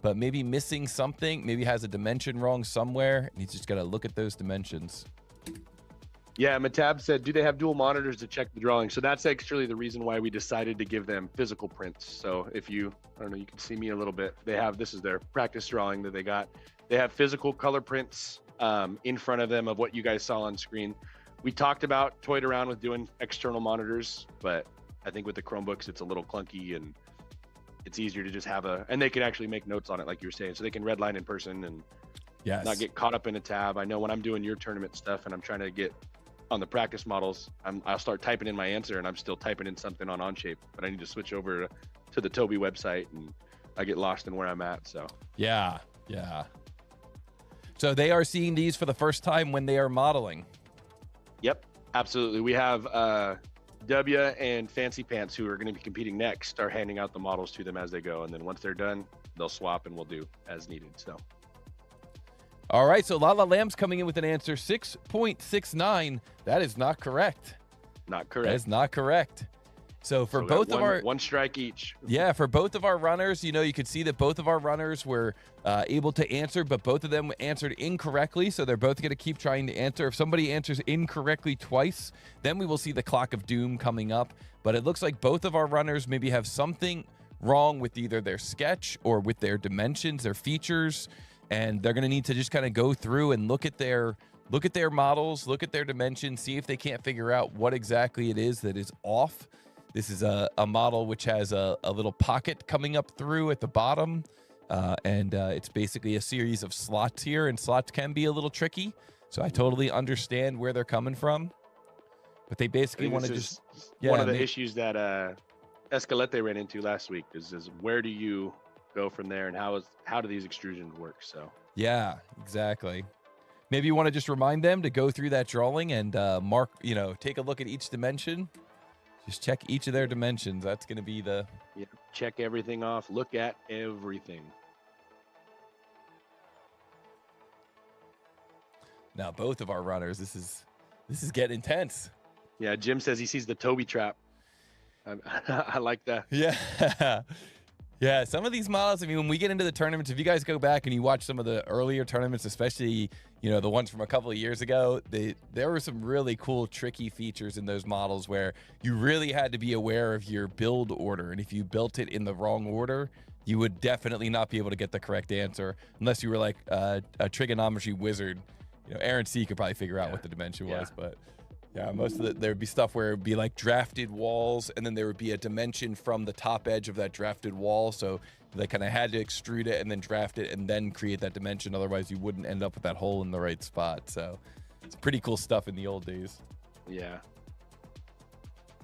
but maybe missing something. Maybe has a dimension wrong somewhere, and he's just got to look at those dimensions. Yeah, Matab said, do they have dual monitors to check the drawing? So that's actually the reason why we decided to give them physical prints. So if you, I don't know, you can see me a little bit. They have, this is their practice drawing that they got. They have physical color prints in front of them of what you guys saw on screen. We talked about, toyed around with doing external monitors, but I think with the Chromebooks, it's a little clunky and it's easier to just have and they can actually make notes on it, like you were saying. So they can redline in person and not get caught up in a tab. I know when I'm doing your tournament stuff and I'm trying to get on the practice models, I'll start typing in my answer and I'm still typing in something on Onshape, but I need to switch over to the Toby website and I get lost in where I'm at. So yeah. So they are seeing these for the first time when they are modeling. Yep, absolutely. We have W and Fancy Pants, who are going to be competing next, are handing out the models to them as they go, and then once they're done, they'll swap and we'll do as needed. So. All right, so Lala Lamb's coming in with an answer, 6.69. That is not correct. Not correct. That is not correct. So for both of our... One strike each. Yeah, for both of our runners, you could see that both of our runners were able to answer, but both of them answered incorrectly, so they're both going to keep trying to answer. If somebody answers incorrectly twice, then we will see the clock of doom coming up. But it looks like both of our runners maybe have something wrong with either their sketch or with their dimensions, their features, and they're going to need to just kind of go through and look at their models, look at their dimensions, see if they can't figure out what exactly it is that is off. This is a model which has a little pocket coming up through at the bottom, and it's basically a series of slots here, and slots can be a little tricky, so I totally understand where they're coming from. But they basically want to just... one of the issues that Escalete ran into last week is where do you go from there, and how do these extrusions work? So yeah, exactly. Maybe you want to just remind them to go through that drawing and mark, take a look at each dimension. Just check each of their dimensions. That's going to be the... Yeah, check everything off. Look at everything. Now, both of our runners, this This is getting intense. Yeah, Jim says he sees the Toby trap. I like that. Yeah. Yeah, some of these models, I mean, when we get into the tournaments, if you guys go back and you watch some of the earlier tournaments, especially, you know, the ones from a couple of years ago, there were some really cool, tricky features in those models where you really had to be aware of your build order. And if you built it in the wrong order, you would definitely not be able to get the correct answer unless you were like a trigonometry wizard. You know, Aaron C could probably figure out what the dimension was, but yeah, most of there would be stuff where it would be like drafted walls, and then there would be a dimension from the top edge of that drafted wall. So they kind of had to extrude it and then draft it and then create that dimension. Otherwise, you wouldn't end up with that hole in the right spot. So it's pretty cool stuff in the old days. Yeah.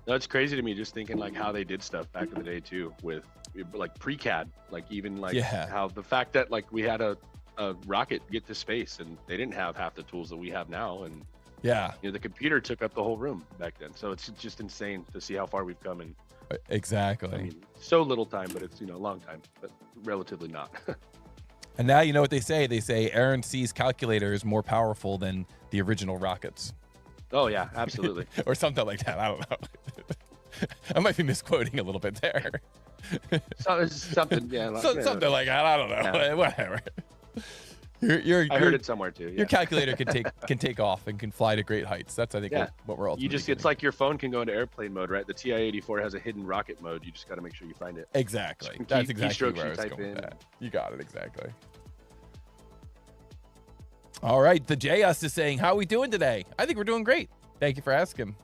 No, it's crazy to me just thinking like how they did stuff back in the day too, with like pre-CAD, like even like how the fact that like we had a rocket get to space and they didn't have half the tools that we have now, and you know, the computer took up the whole room back then. So it's just insane to see how far we've come in. Exactly. I mean, so little time, but it's, you know, a long time, but relatively not. And now you know what they say. They say Aaron C's calculator is more powerful than the original rockets. Oh yeah, absolutely. Or something like that. I don't know. I might be misquoting a little bit there. Something, yeah. Something like that. I don't know. Yeah. Whatever. I heard it somewhere too. Yeah. Your calculator can take off and can fly to great heights. That's, I think, what we're all. It's like your phone can go into airplane mode, right? The TI-84 has a hidden rocket mode. You just got to make sure you find it. Exactly. That's exactly where I was going with that. You got it exactly. All right, the JS is saying, "How are we doing today?" I think we're doing great. Thank you for asking.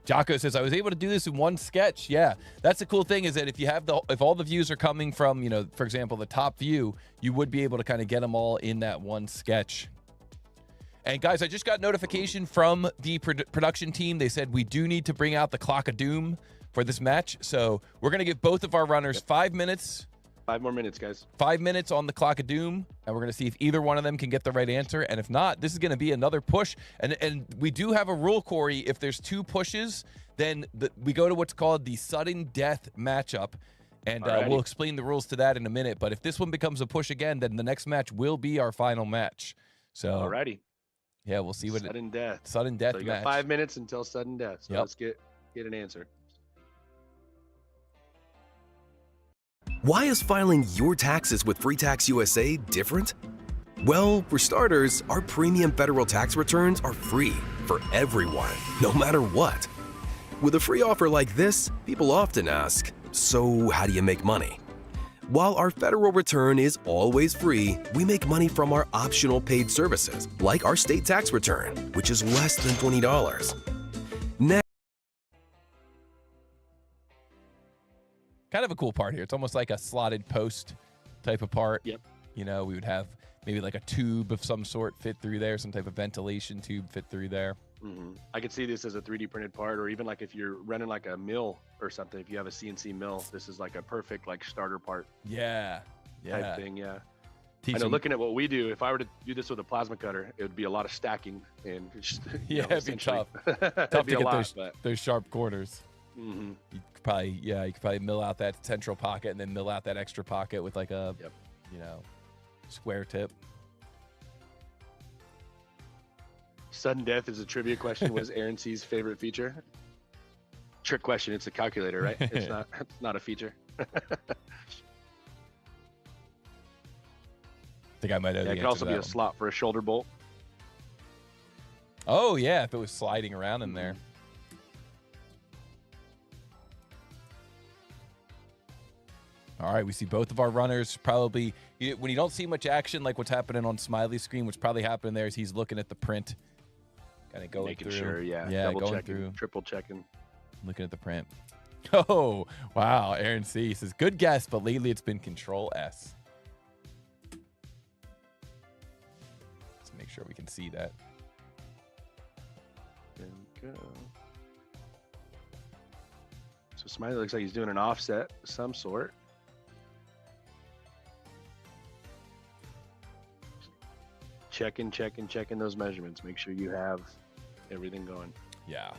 Jocko says, I was able to do this in one sketch. Yeah, that's the cool thing, is that if all the views are coming from, you know, for example, the top view, you would be able to kind of get them all in that one sketch. And guys, I just got notification from the production team. They said we do need to bring out the Clock of Doom for this match. So we're going to give both of our runners 5 minutes. 5 more minutes, guys. 5 minutes on the Clock of Doom, and we're going to see if either one of them can get the right answer. And if not, this is going to be another push. And we do have a rule, Corey. If there's 2 pushes, then we go to what's called the sudden death matchup. And we'll explain the rules to that in a minute. But if this one becomes a push again, then the next match will be our final match. So, alrighty. Yeah, we'll see what sudden death. Sudden death so you match. got 5 minutes until sudden death. So let's get an answer. Why is filing your taxes with Free Tax USA different? Well, for starters, our premium federal tax returns are free for everyone, no matter what. With a free offer like this, people often ask, so how do you make money? While our federal return is always free, we make money from our optional paid services, like our state tax return, which is less than $20. Kind of a cool part here. It's almost like a slotted post type of part. Yep. You know, we would have maybe like a tube of some sort fit through there, some type of ventilation tube fit through there. Mm-hmm. I could see this as a 3D printed part, or even like if you're running like a mill or something, if you have a CNC mill, this is like a perfect like starter part. Yeah. Type thing, yeah. I know, looking at what we do, if I were to do this with a plasma cutter, it would be a lot of stacking and just, it'd be tough. Tough to get those sharp corners. Mm-hmm. You could probably mill out that central pocket and then mill out that extra pocket with like a, square tip. Sudden death is a trivia question. What is Aaron C's favorite feature? Trick question. It's a calculator, right? It's not a feature. I think I might know. It could also be a slot for a shoulder bolt. Oh yeah, if it was sliding around in there. All right, we see both of our runners probably, when you don't see much action like what's happening on Smiley's screen, what's probably happening there is he's looking at the print, kind of going making through. Sure, yeah, double going checking, through, triple checking, looking at the print. Oh wow, Aaron C says good guess, but lately it's been Control S. Let's make sure we can see that. There we go. So Smiley looks like he's doing an offset of some sort. Checking those measurements. Make sure you have everything going. Yeah.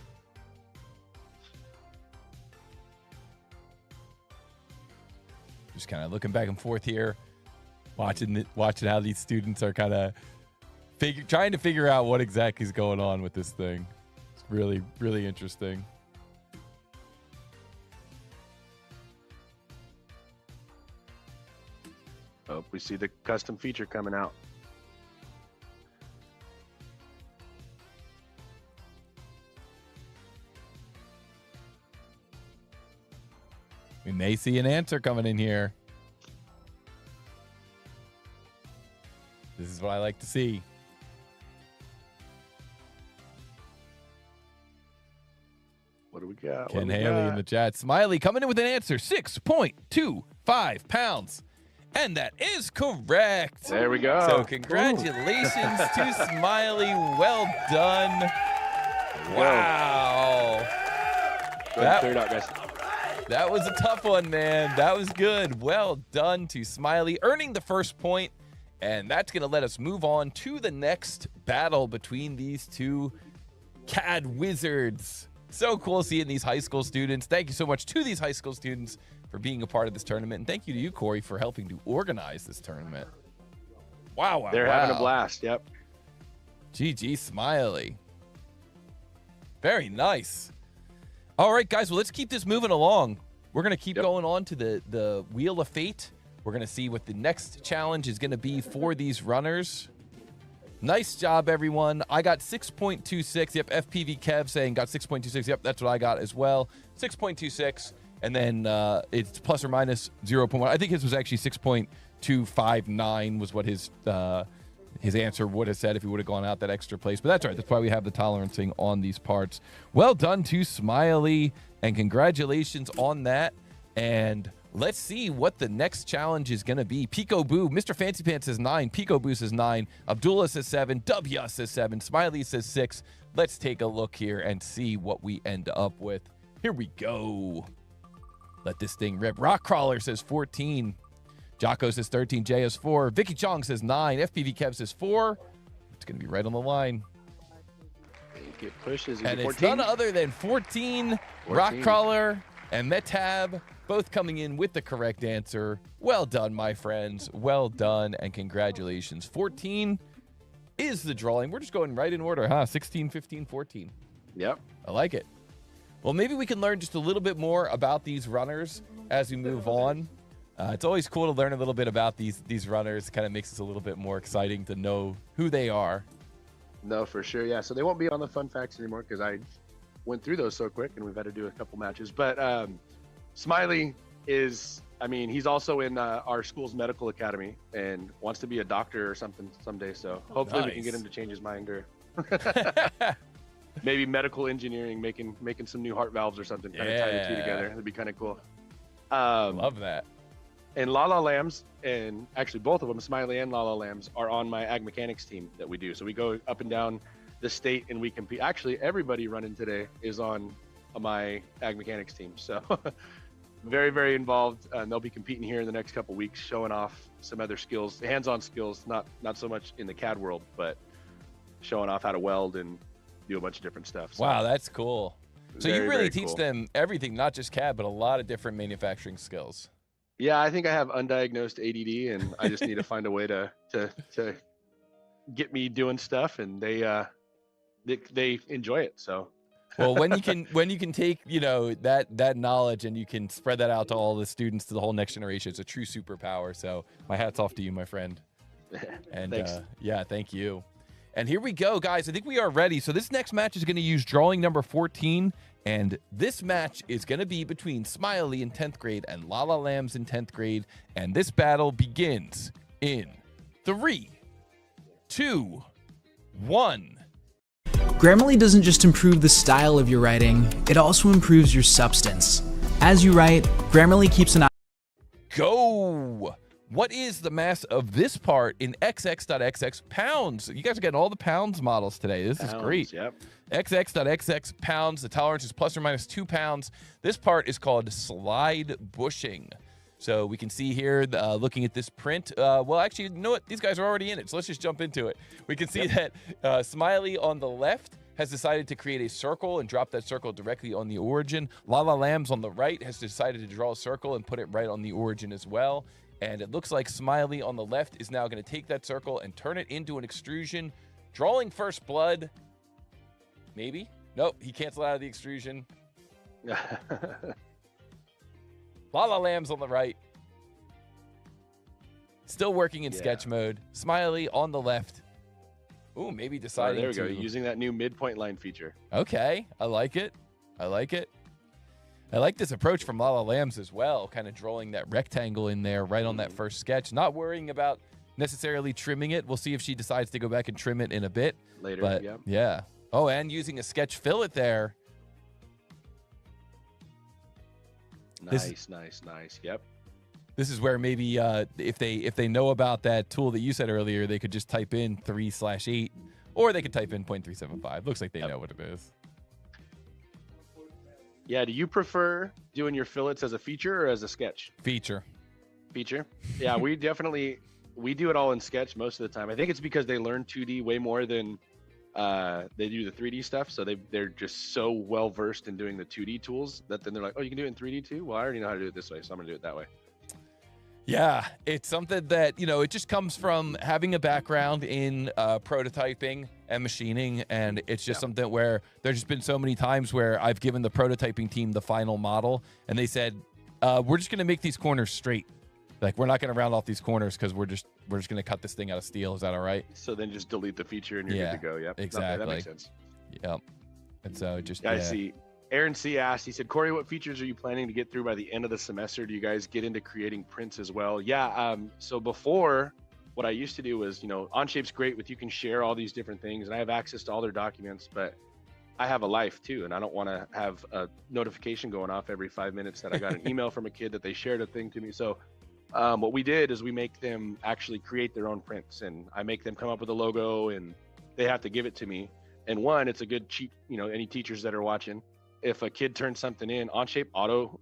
Just kind of looking back and forth here, watching how these students are kind of trying to figure out what exactly is going on with this thing. It's really, really interesting. Oh, we see the custom feature coming out. We may see an answer coming in here. This is what I like to see. What do we got? Ken Haley in the chat. Smiley coming in with an answer. 6.25 pounds. And that is correct. There we go. So congratulations to Smiley. Well done. Wow. Go ahead and clear it out, guys. That was a tough one, man. That was good. Well done to Smiley, earning the first point. And that's going to let us move on to the next battle between these two CAD wizards. So cool seeing these high school students. Thank you so much to these high school students for being a part of this tournament. And thank you to you, Corey, for helping to organize this tournament. Wow. They're having a blast. Yep. GG Smiley. Very nice. All right, guys. Well, let's keep this moving along. We're going to keep going on to the Wheel of Fate. We're going to see what the next challenge is going to be for these runners. Nice job, everyone. I got 6.26. Yep, FPV Kev saying got 6.26. Yep, that's what I got as well. 6.26. And then it's plus or minus 0.1. I think his was actually 6.259 was what his answer would have said if he would have gone out that extra place. But that's all right. That's why we have the tolerancing on these parts. Well done to Smiley, and congratulations on that. And let's see what the next challenge is going to be. Pico Boo, Mr. Fancy Pants says 9. Pico Boo says 9. Abdullah says 7. W says 7. Smiley says 6. Let's take a look here and see what we end up with. Here we go. Let this thing rip. Rock Crawler says 14. Jocko says 13. JS 4. Vicky Chong says 9. FPV Kev says 4. It's going to be right on the line. Get pushes. And it's none other than 14. Rock Crawler and Metab both coming in with the correct answer. Well done, my friends. Well done, and congratulations. 14 is the drawing. We're just going right in order, huh? 16, 15, 14. Yep. I like it. Well, maybe we can learn just a little bit more about these runners as we move on. It's always cool to learn a little bit about these runners. It kind of makes it a little bit more exciting to know who they are. No, for sure. Yeah, so they won't be on the fun facts anymore because I went through those so quick and we've had to do a couple matches. But Smiley is, I mean, he's also in our school's medical academy and wants to be a doctor or something someday. So hopefully we can get him to change his mind, or maybe medical engineering, making some new heart valves or something, kind of tie the two together. That'd be kind of cool. Love that. And Lala Lambs, and actually both of them, Smiley and Lala Lambs, are on my ag mechanics team that we do. So we go up and down the state and we compete. Actually, everybody running today is on my ag mechanics team. So very, very involved. And they'll be competing here in the next couple weeks, showing off some other skills, hands-on skills, not so much in the CAD world, but showing off how to weld and do a bunch of different stuff. So wow, that's cool. So very, you really very teach cool. them everything, not just CAD, but a lot of different manufacturing skills. Yeah, I think I have undiagnosed ADD, and I just need to find a way to get me doing stuff, and they enjoy it. So, well, when you can take that knowledge and you can spread that out to all the students, to the whole next generation, it's a true superpower. So my hat's off to you, my friend. And thanks. Yeah, thank you. And here we go, guys. I think we are ready. So this next match is going to use drawing number 14. And this match is going to be between Smiley in 10th grade and Lala Lambs in 10th grade. And this battle begins in 3, 2, 1. Grammarly doesn't just improve the style of your writing, it also improves your substance. As you write, Grammarly keeps an eye. Go! What is the mass of this part in XX.XX pounds? You guys are getting all the pounds models today. This is great. Yep. XX.XX pounds. The tolerance is plus or minus 2 pounds. This part is called slide bushing. So we can see here, looking at this print. Well, actually, you know what? These guys are already in it. So let's just jump into it. We can see that Smiley on the left has decided to create a circle and drop that circle directly on the origin. Lala Lambs on the right has decided to draw a circle and put it right on the origin as well. And it looks like Smiley on the left is now going to take that circle and turn it into an extrusion, drawing first blood. Maybe? Nope, he canceled out of the extrusion. Lala Lamb's on the right. Still working in sketch mode. Smiley on the left. Ooh, maybe deciding there we go. Using that new midpoint line feature. Okay, I like it. I like it. I like this approach from Lala Lambs as well, kind of drawing that rectangle in there right on that first sketch. Not worrying about necessarily trimming it. We'll see if she decides to go back and trim it in a bit. Later, but, yeah. Oh, and using a sketch fillet there. Nice. Yep. This is where maybe if they know about that tool that you said earlier, they could just type in 3/8, or they could type in 0.375. Looks like they know what it is. Yeah. Do you prefer doing your fillets as a feature or as a sketch? Feature. Yeah, we do it all in sketch most of the time. I think it's because they learn 2D way more than they do the 3D stuff. So they're just so well versed in doing the 2D tools that then they're like, oh, you can do it in 3D too? Well, I already know how to do it this way, so I'm gonna do it that way. Yeah, it's something that, it just comes from having a background in prototyping and machining. And it's just something where there's just been so many times where I've given the prototyping team the final model and they said, we're just going to make these corners straight. Like, we're not going to round off these corners because we're just going to cut this thing out of steel. Is that all right? So then just delete the feature and you're good to go. Yep. Exactly. Okay, that makes sense. Yep. And so just, guys, see, Aaron C asked, he said, Corey, what features are you planning to get through by the end of the semester? Do you guys get into creating prints as well? Yeah. So before, what I used to do was, Onshape's great with, you can share all these different things and I have access to all their documents, but I have a life too. And I don't want to have a notification going off every 5 minutes that I got an email from a kid that they shared a thing to me. So what we did is we make them actually create their own prints, and I make them come up with a logo and they have to give it to me. And one, it's a good cheat, any teachers that are watching, if a kid turns something in, Onshape auto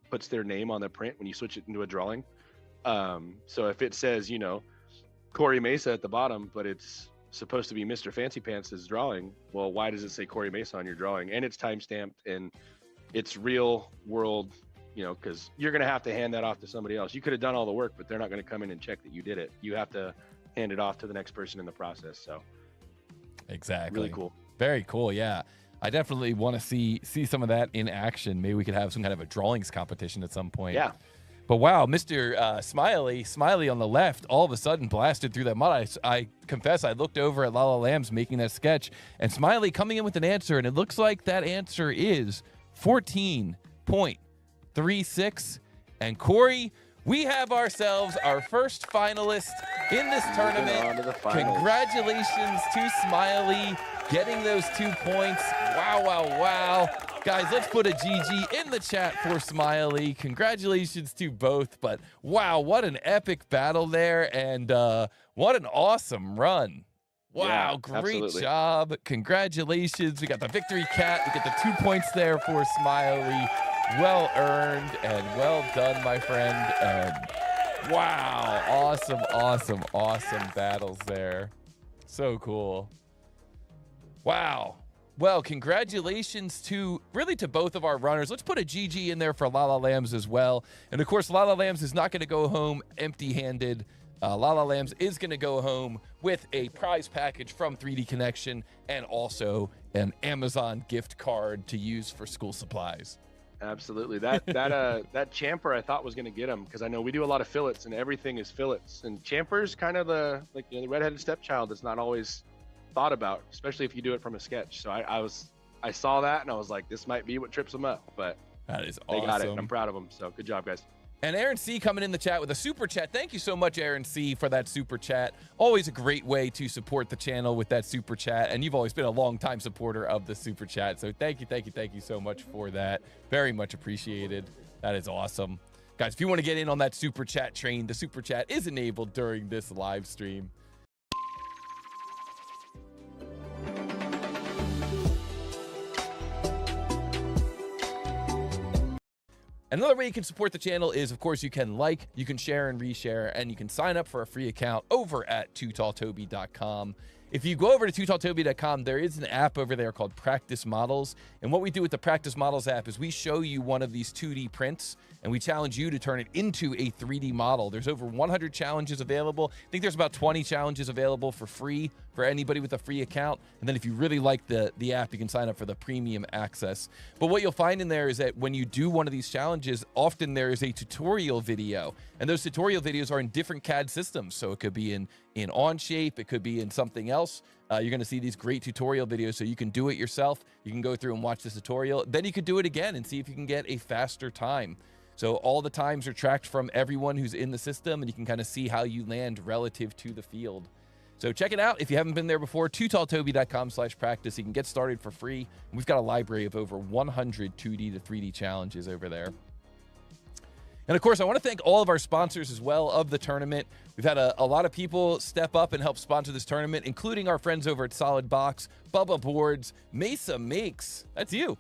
puts their name on the print when you switch it into a drawing. So if it says, Corey Mesa at the bottom, but it's supposed to be Mr. Fancy Pants' drawing, well, why does it say Corey Mesa on your drawing? And it's time stamped and it's real world, because you're going to have to hand that off to somebody else. You could have done all the work, but they're not going to come in and check that you did it. You have to hand it off to the next person in the process. So exactly. Really cool. Very cool. Yeah. I definitely want to see some of that in action. Maybe we could have some kind of a drawings competition at some point. Yeah. But wow, Mr. Smiley on the left, all of a sudden blasted through that mud. I confess, I looked over at Lala Lambs making that sketch, and Smiley coming in with an answer, and it looks like that answer is 14.36. And Corey, we have ourselves our first finalist in this tournament. Congratulations to Smiley getting those 2 points. Wow. Guys, let's put a GG in the chat for Smiley. Congratulations to both. But wow, what an epic battle there. And what an awesome run. Wow, yeah, great absolutely. job. Congratulations. We got the victory cat. We get the 2 points there for Smiley. Well earned and well done, my friend. And wow, awesome battles there. So cool. Wow. Well, congratulations to both of our runners. Let's put a GG in there for Lala Lambs as well. And of course, Lala Lambs is not going to go home empty-handed. Lala Lambs is going to go home with a prize package from 3D Connection and also an Amazon gift card to use for school supplies. Absolutely. That champer I thought was going to get him, because I know we do a lot of fillets and everything is fillets, and champer's kind of the redheaded stepchild that's not always thought about, especially if you do it from a sketch. So I saw that and I was like, this might be what trips them up, but that is they awesome. got it. And I'm proud of them. So good job, guys. And Aaron C coming in the chat with a super chat. Thank you so much, Aaron C, for that super chat. Always a great way to support the channel with that super chat. And you've always been a long-time supporter of the super chat. So thank you so much for that. Very much appreciated. That is awesome. Guys, if you want to get in on that super chat train, the super chat is enabled during this live stream. Another way you can support the channel is, of course, you can like, you can share and reshare, and you can sign up for a free account over at tootalltoby.com. if you go over to TooTallToby.com, there is an app over there called Practice Models. And what we do with the Practice Models app is we show you one of these 2D prints, and we challenge you to turn it into a 3D model. There's over 100 challenges available. I think there's about 20 challenges available for free for anybody with a free account. And then if you really like the app, you can sign up for the premium access. But what you'll find in there is that when you do one of these challenges, often there is a tutorial video. And those tutorial videos are in different CAD systems. So it could be in Onshape, it could be in something else. You're going to see these great tutorial videos so you can do it yourself. You can go through and watch this tutorial. Then you could do it again and see if you can get a faster time. So all the times are tracked from everyone who's in the system, and you can kind of see how you land relative to the field. So check it out if you haven't been there before, TooTallToby.com/practice. You can get started for free. We've got a library of over 100 2D to 3D challenges over there. And of course, I want to thank all of our sponsors as well of the tournament. We've had a lot of people step up and help sponsor this tournament, including our friends over at Solid Box, Bubba Boards, Mesa Makes. That's you.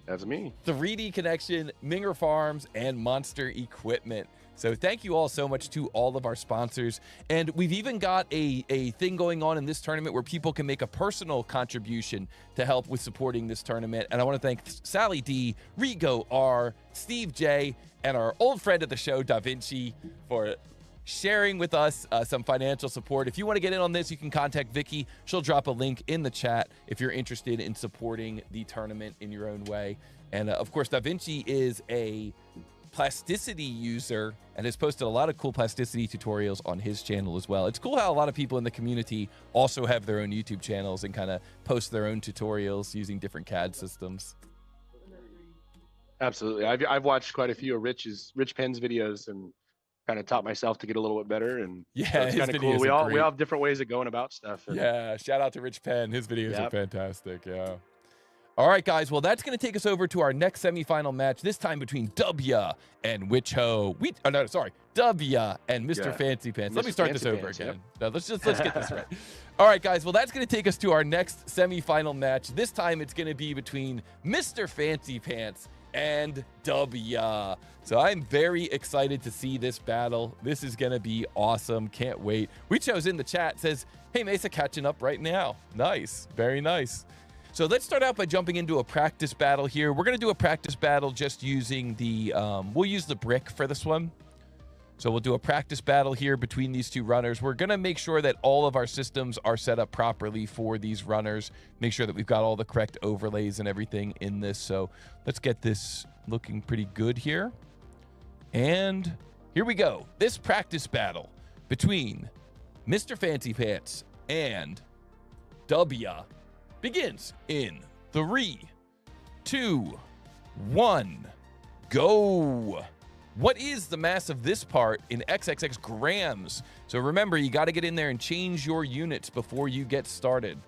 That's me. 3D Connection, Minger Farms, and Monster Equipment. So thank you all so much to all of our sponsors. And we've even got a thing going on in this tournament where people can make a personal contribution to help with supporting this tournament. And I want to thank Sally D, Rigo R, Steve J, and our old friend of the show, Da Vinci, for sharing with us some financial support. If you want to get in on this, you can contact Vicky. She'll drop a link in the chat if you're interested in supporting the tournament in your own way. And of course, Da Vinci is a plasticity user and has posted a lot of cool plasticity tutorials on his channel as well. It's cool how a lot of people in the community also have their own YouTube channels and kind of post their own tutorials using different CAD systems. Absolutely. I've watched quite a few of Rich Penn's videos and kind of taught myself to get a little bit better. And yeah, so it's kind of cool. We all have different ways of going about stuff. And yeah, shout out to Rich Penn. His videos are fantastic. Yeah. All right, guys. Well, that's going to take us over to our next semifinal match. This time between W and Witch Ho. W and Mr. Fancy Pants. Let me start this over again. No, let's get this right. All right, guys. Well, that's going to take us to our next semifinal match. This time it's going to be between Mr. Fancy Pants and W. So I'm very excited to see this battle. This is going to be awesome. Can't wait. We chose in the chat says, hey, Mesa catching up right now. Nice. Very nice. So let's start out by jumping into a practice battle here. We're going to do a practice battle just using the, we'll use the brick for this one. So we'll do a practice battle here between these two runners. We're going to make sure that all of our systems are set up properly for these runners. Make sure that we've got all the correct overlays and everything in this. So let's get this looking pretty good here. And here we go. This practice battle between Mr. Fancy Pants and W begins in 3, 2, 1, go. What is the mass of this part in XXX grams? So remember, you got to get in there and change your units before you get started.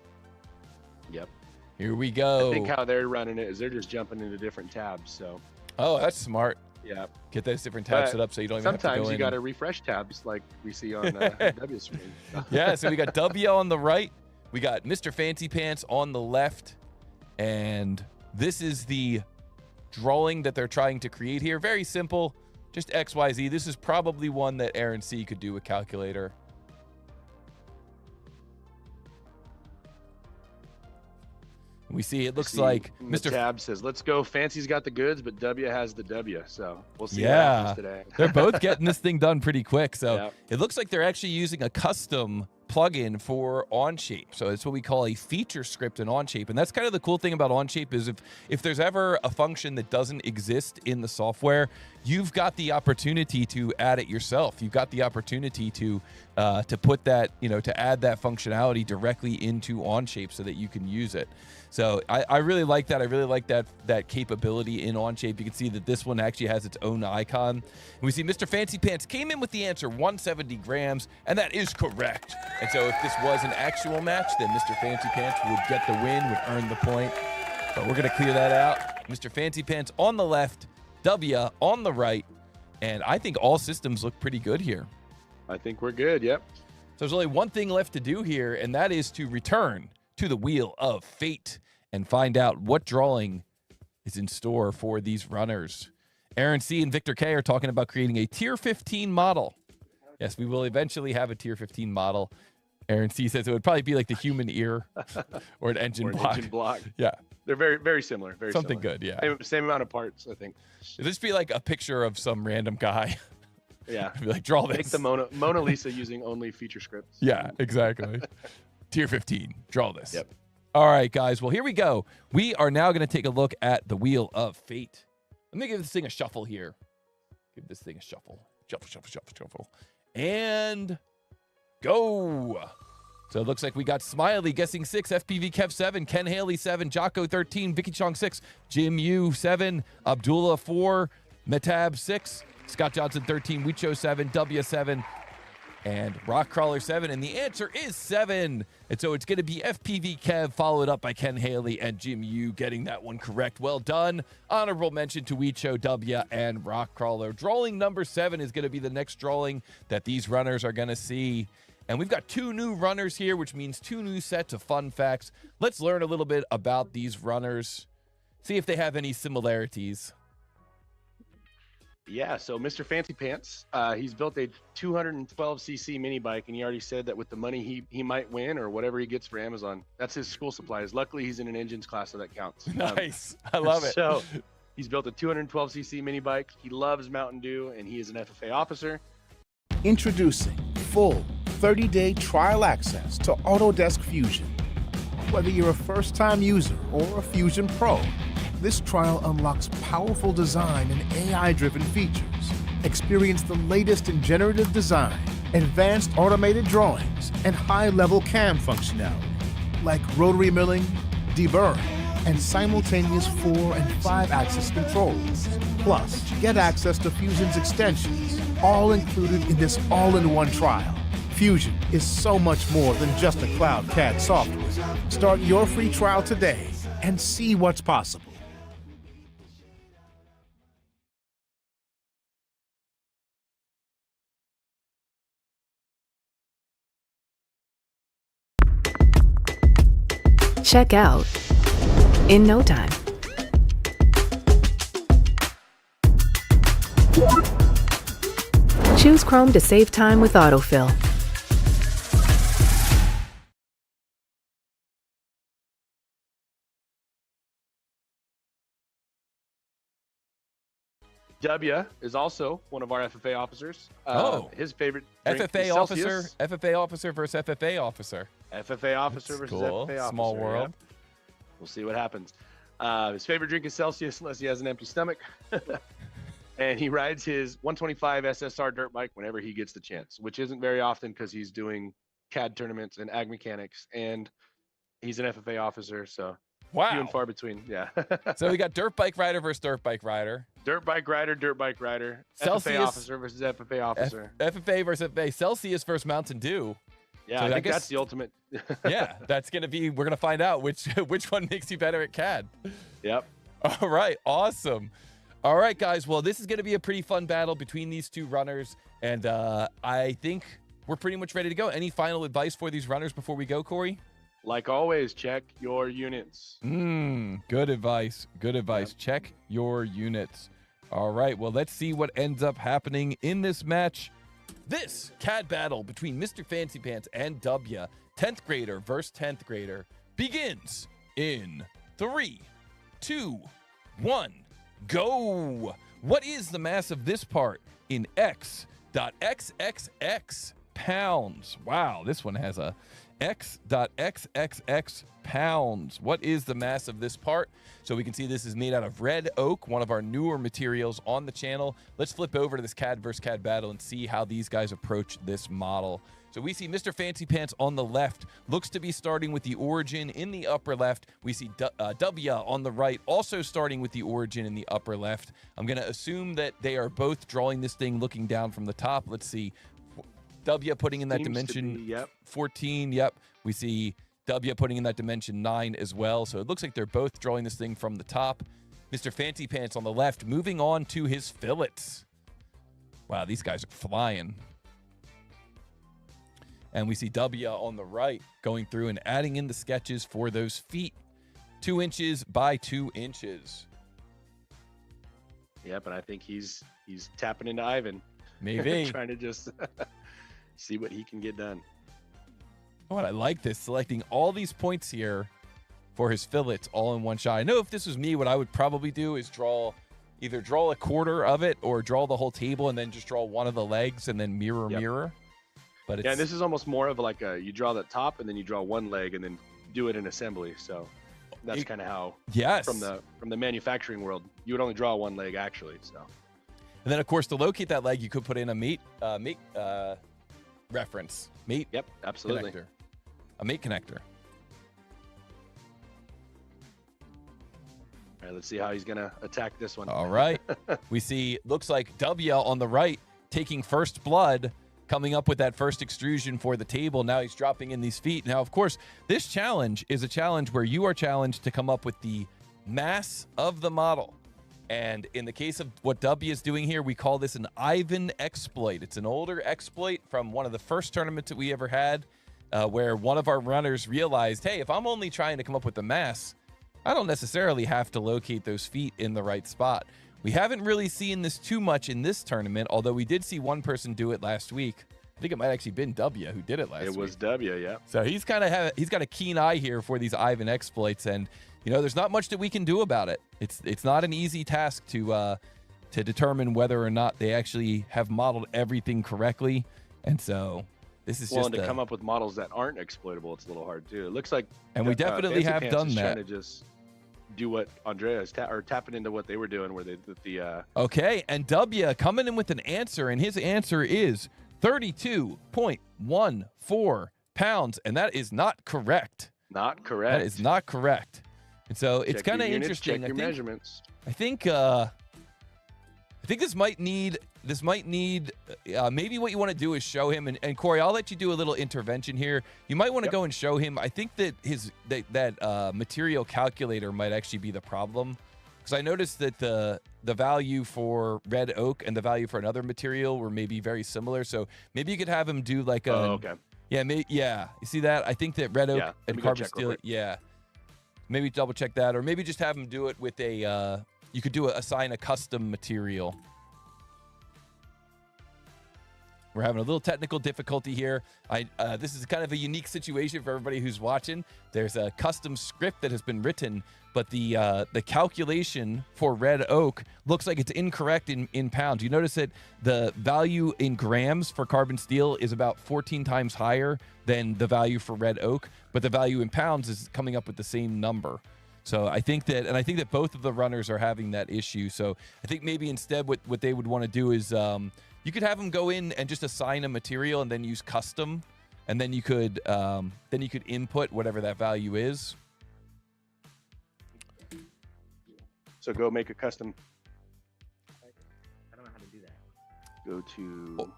Yep. Here we go. I think how they're running it is they're just jumping into different tabs. So. Oh, that's smart. Yeah. Get those different tabs set up so you don't even have to go in. Sometimes you got to refresh tabs like we see on W screen. Yeah, so we got W on the right. We got Mr. Fancy Pants on the left. And this is the drawing that they're trying to create here. Very simple. Just XYZ. This is probably one that Aaron C could do with calculator. We see it looks like Mr. Tab says, let's go. Fancy's got the goods, but W has the W. So we'll see what yeah, happens today. They're both getting this thing done pretty quick. So yeah. It looks like they're actually using a custom plugin for Onshape. So it's what we call a feature script in Onshape. And that's kind of the cool thing about Onshape is if there's ever a function that doesn't exist in the software, you've got the opportunity to add it yourself. You've got the opportunity to put that, to add that functionality directly into Onshape so that you can use it. So I really like that. I really like that capability in Onshape. You can see that this one actually has its own icon. And we see Mr. Fancy Pants came in with the answer 170 grams, and that is correct. And so if this was an actual match, then Mr. Fancy Pants would get the win, would earn the point. But we're going to clear that out. Mr. Fancy Pants on the left, W on the right, and I think all systems look pretty good here. I think we're good, yep. So there's only one thing left to do here, and that is to return to the Wheel of Fate and find out what drawing is in store for these runners. Aaron C. and Victor K. are talking about creating a Tier 15 model. Yes, we will eventually have a Tier 15 model. Aaron C says it would probably be like the human ear or an engine Or an block. engine block. Yeah. They're very, very similar. Very Something similar. good. Yeah. Same amount of parts, I think. It'd just be like a picture of some random guy. Yeah. Be like, draw this. Make the Mona Lisa using only feature scripts. Yeah, exactly. Tier 15, draw this. Yep. All right, guys. Well, here we go. We are now going to take a look at the Wheel of Fate. Let me give this thing a shuffle here. Give this thing a shuffle. Shuffle, shuffle, shuffle, shuffle. And go. So it looks like we got Smiley guessing 6, FPV Kev 7, Ken Haley 7, Jocko 13, Vicky Chong 6, Jim Yu 7, Abdullah 4, Metab 6, Scott Johnson 13, Wicho 7, W 7, and Rockcrawler 7. And the answer is 7. And so it's going to be FPV Kev followed up by Ken Haley and Jim Yu getting that one correct. Well done. Honorable mention to Wicho, W, and Rockcrawler. Drawing number 7 is going to be the next drawing that these runners are going to see. And we've got 2 new runners here, which means 2 new sets of fun facts. Let's learn a little bit about these runners. See if they have any similarities. Yeah, so Mr. Fancy Pants, he's built a 212cc mini bike, and he already said that with the money he might win or whatever he gets for Amazon, that's his school supplies. Luckily, he's in an engines class, so that counts. Nice. I love it. So he's built a 212cc mini bike. He loves Mountain Dew, and he is an FFA officer. Introducing full 30-day trial access to Autodesk Fusion. Whether you're a first-time user or a Fusion Pro, this trial unlocks powerful design and AI-driven features. Experience the latest in generative design, advanced automated drawings, and high-level CAM functionality, like rotary milling, deburring, and simultaneous 4- and 5-axis controls. Plus, get access to Fusion's extensions, all included in this all-in-one trial. Fusion is so much more than just a cloud CAD software. Start your free trial today and see what's possible. Check out in no time. Choose Chrome to save time with autofill. W is also one of our FFA officers. His favorite drink FFA is officer, Celsius. FFA officer versus FFA officer. FFA officer versus Cool. FFA officer. Small world. Yeah. We'll see what happens. His favorite drink is Celsius unless he has an empty stomach. And he rides his 125 SSR dirt bike whenever he gets the chance, which isn't very often because he's doing CAD tournaments and ag mechanics, and he's an FFA officer, so few Wow. and far between. Yeah. So we got dirt bike rider versus dirt bike rider. Dirt bike rider, FFA Celsius- officer versus FFA officer. FFA versus FFA. Celsius versus Mountain Dew. Yeah, so I I think guess- that's the ultimate. Yeah, that's gonna be. We're gonna find out which one makes you better at CAD. Yep. All right, awesome. All right, guys. Well, this is gonna be a pretty fun battle between these 2 runners, and I think we're pretty much ready to go. Any final advice for these runners before we go, Corey? Like always, check your units. Good advice. Good advice. Yep. Check your units. All right. Well, let's see what ends up happening in this match. This CAD battle between Mr. Fancy Pants and W, 10th grader versus 10th grader, begins in 3, 2, 1, go. What is the mass of this part in x.xxx pounds? Wow, this one has a x.xxx pounds. What is the mass of this part? So we can see this is made out of red oak, one of our newer materials on the channel. Let's flip over to this CAD versus CAD battle and see how these guys approach this model. So we see Mr. Fancy Pants on the left, looks to be starting with the origin in the upper left. We see W on the right, also starting with the origin in the upper left. I'm going to assume that they are both drawing this thing looking down from the top. Let's see. W putting in that Seems to dimension be, yep. 14. Yep. We see W putting in that dimension 9 as well. So it looks like they're both drawing this thing from the top. Mr. Fancy Pants on the left, moving on to his fillets. Wow, these guys are flying. And we see W on the right going through and adding in the sketches for those feet. 2 inches by 2 inches. Yep, and I think he's tapping into Ivan. Maybe. Trying to just see what he can get done. Oh, and I like this, selecting all these points here for his fillets all in one shot. I know if this was me, what I would probably do is either draw a quarter of it or draw the whole table and then just draw one of the legs and then mirror. But it's, Yeah, and this is almost more of like you draw the top and then you draw one leg and then do it in assembly. So that's kind of how from the manufacturing world, you would only draw one leg actually. So and then of course to locate that leg, you could put in a mate reference. Mate. Yep, absolutely. Connector. A mate connector. All right, let's see how he's gonna attack this one. All right. We see, looks like W on the right taking first blood, coming up with that first extrusion for the table. Now he's dropping in these feet. Now, of course, this challenge is a challenge where you are challenged to come up with the mass of the model. And in the case of what W is doing here, we call this an Ivan exploit. It's an older exploit from one of the first tournaments that we ever had, where one of our runners realized, hey, if I'm only trying to come up with the mass, I don't necessarily have to locate those feet in the right spot. We haven't really seen this too much in this tournament, although we did see one person do it last week. I think it might actually been W who did it last week. It was W, yeah. So he's got a keen eye here for these Ivan exploits, and there's not much that we can do about it. It's not an easy task to determine whether or not they actually have modeled everything correctly, and so this is just to come up with models that aren't exploitable. It's a little hard too. It looks like, and we definitely Fancy have Pants done is that. Trying to just do what Andrea is tapping into what they were doing, where they did the. Okay, and W coming in with an answer, and his answer is 32.14 pounds, and that is not correct. Not correct. That is not correct. And so it's kind of interesting. Check your measurements. I think this might need maybe what you want to do is show him, and Corey, I'll let you do a little intervention here. You might want to go and show him. I think that that material calculator might actually be the problem, because I noticed that the value for red oak and the value for another material were maybe very similar. So maybe you could have him do like a okay. Yeah, you see that? I think that red oak and carbon steel. Yeah, maybe double check that, or maybe just have him do it with a. You could assign a custom material. We're having a little technical difficulty here. This is kind of a unique situation for everybody who's watching. There's a custom script that has been written, but the calculation for red oak looks like it's incorrect in pounds. You notice that the value in grams for carbon steel is about 14 times higher than the value for red oak, but the value in pounds is coming up with the same number. So I think that both of the runners are having that issue. So I think maybe instead what they would want to do is you could have them go in and just assign a material and then use custom, and then you could input whatever that value is. So go make a custom. I don't know how to do that. Go to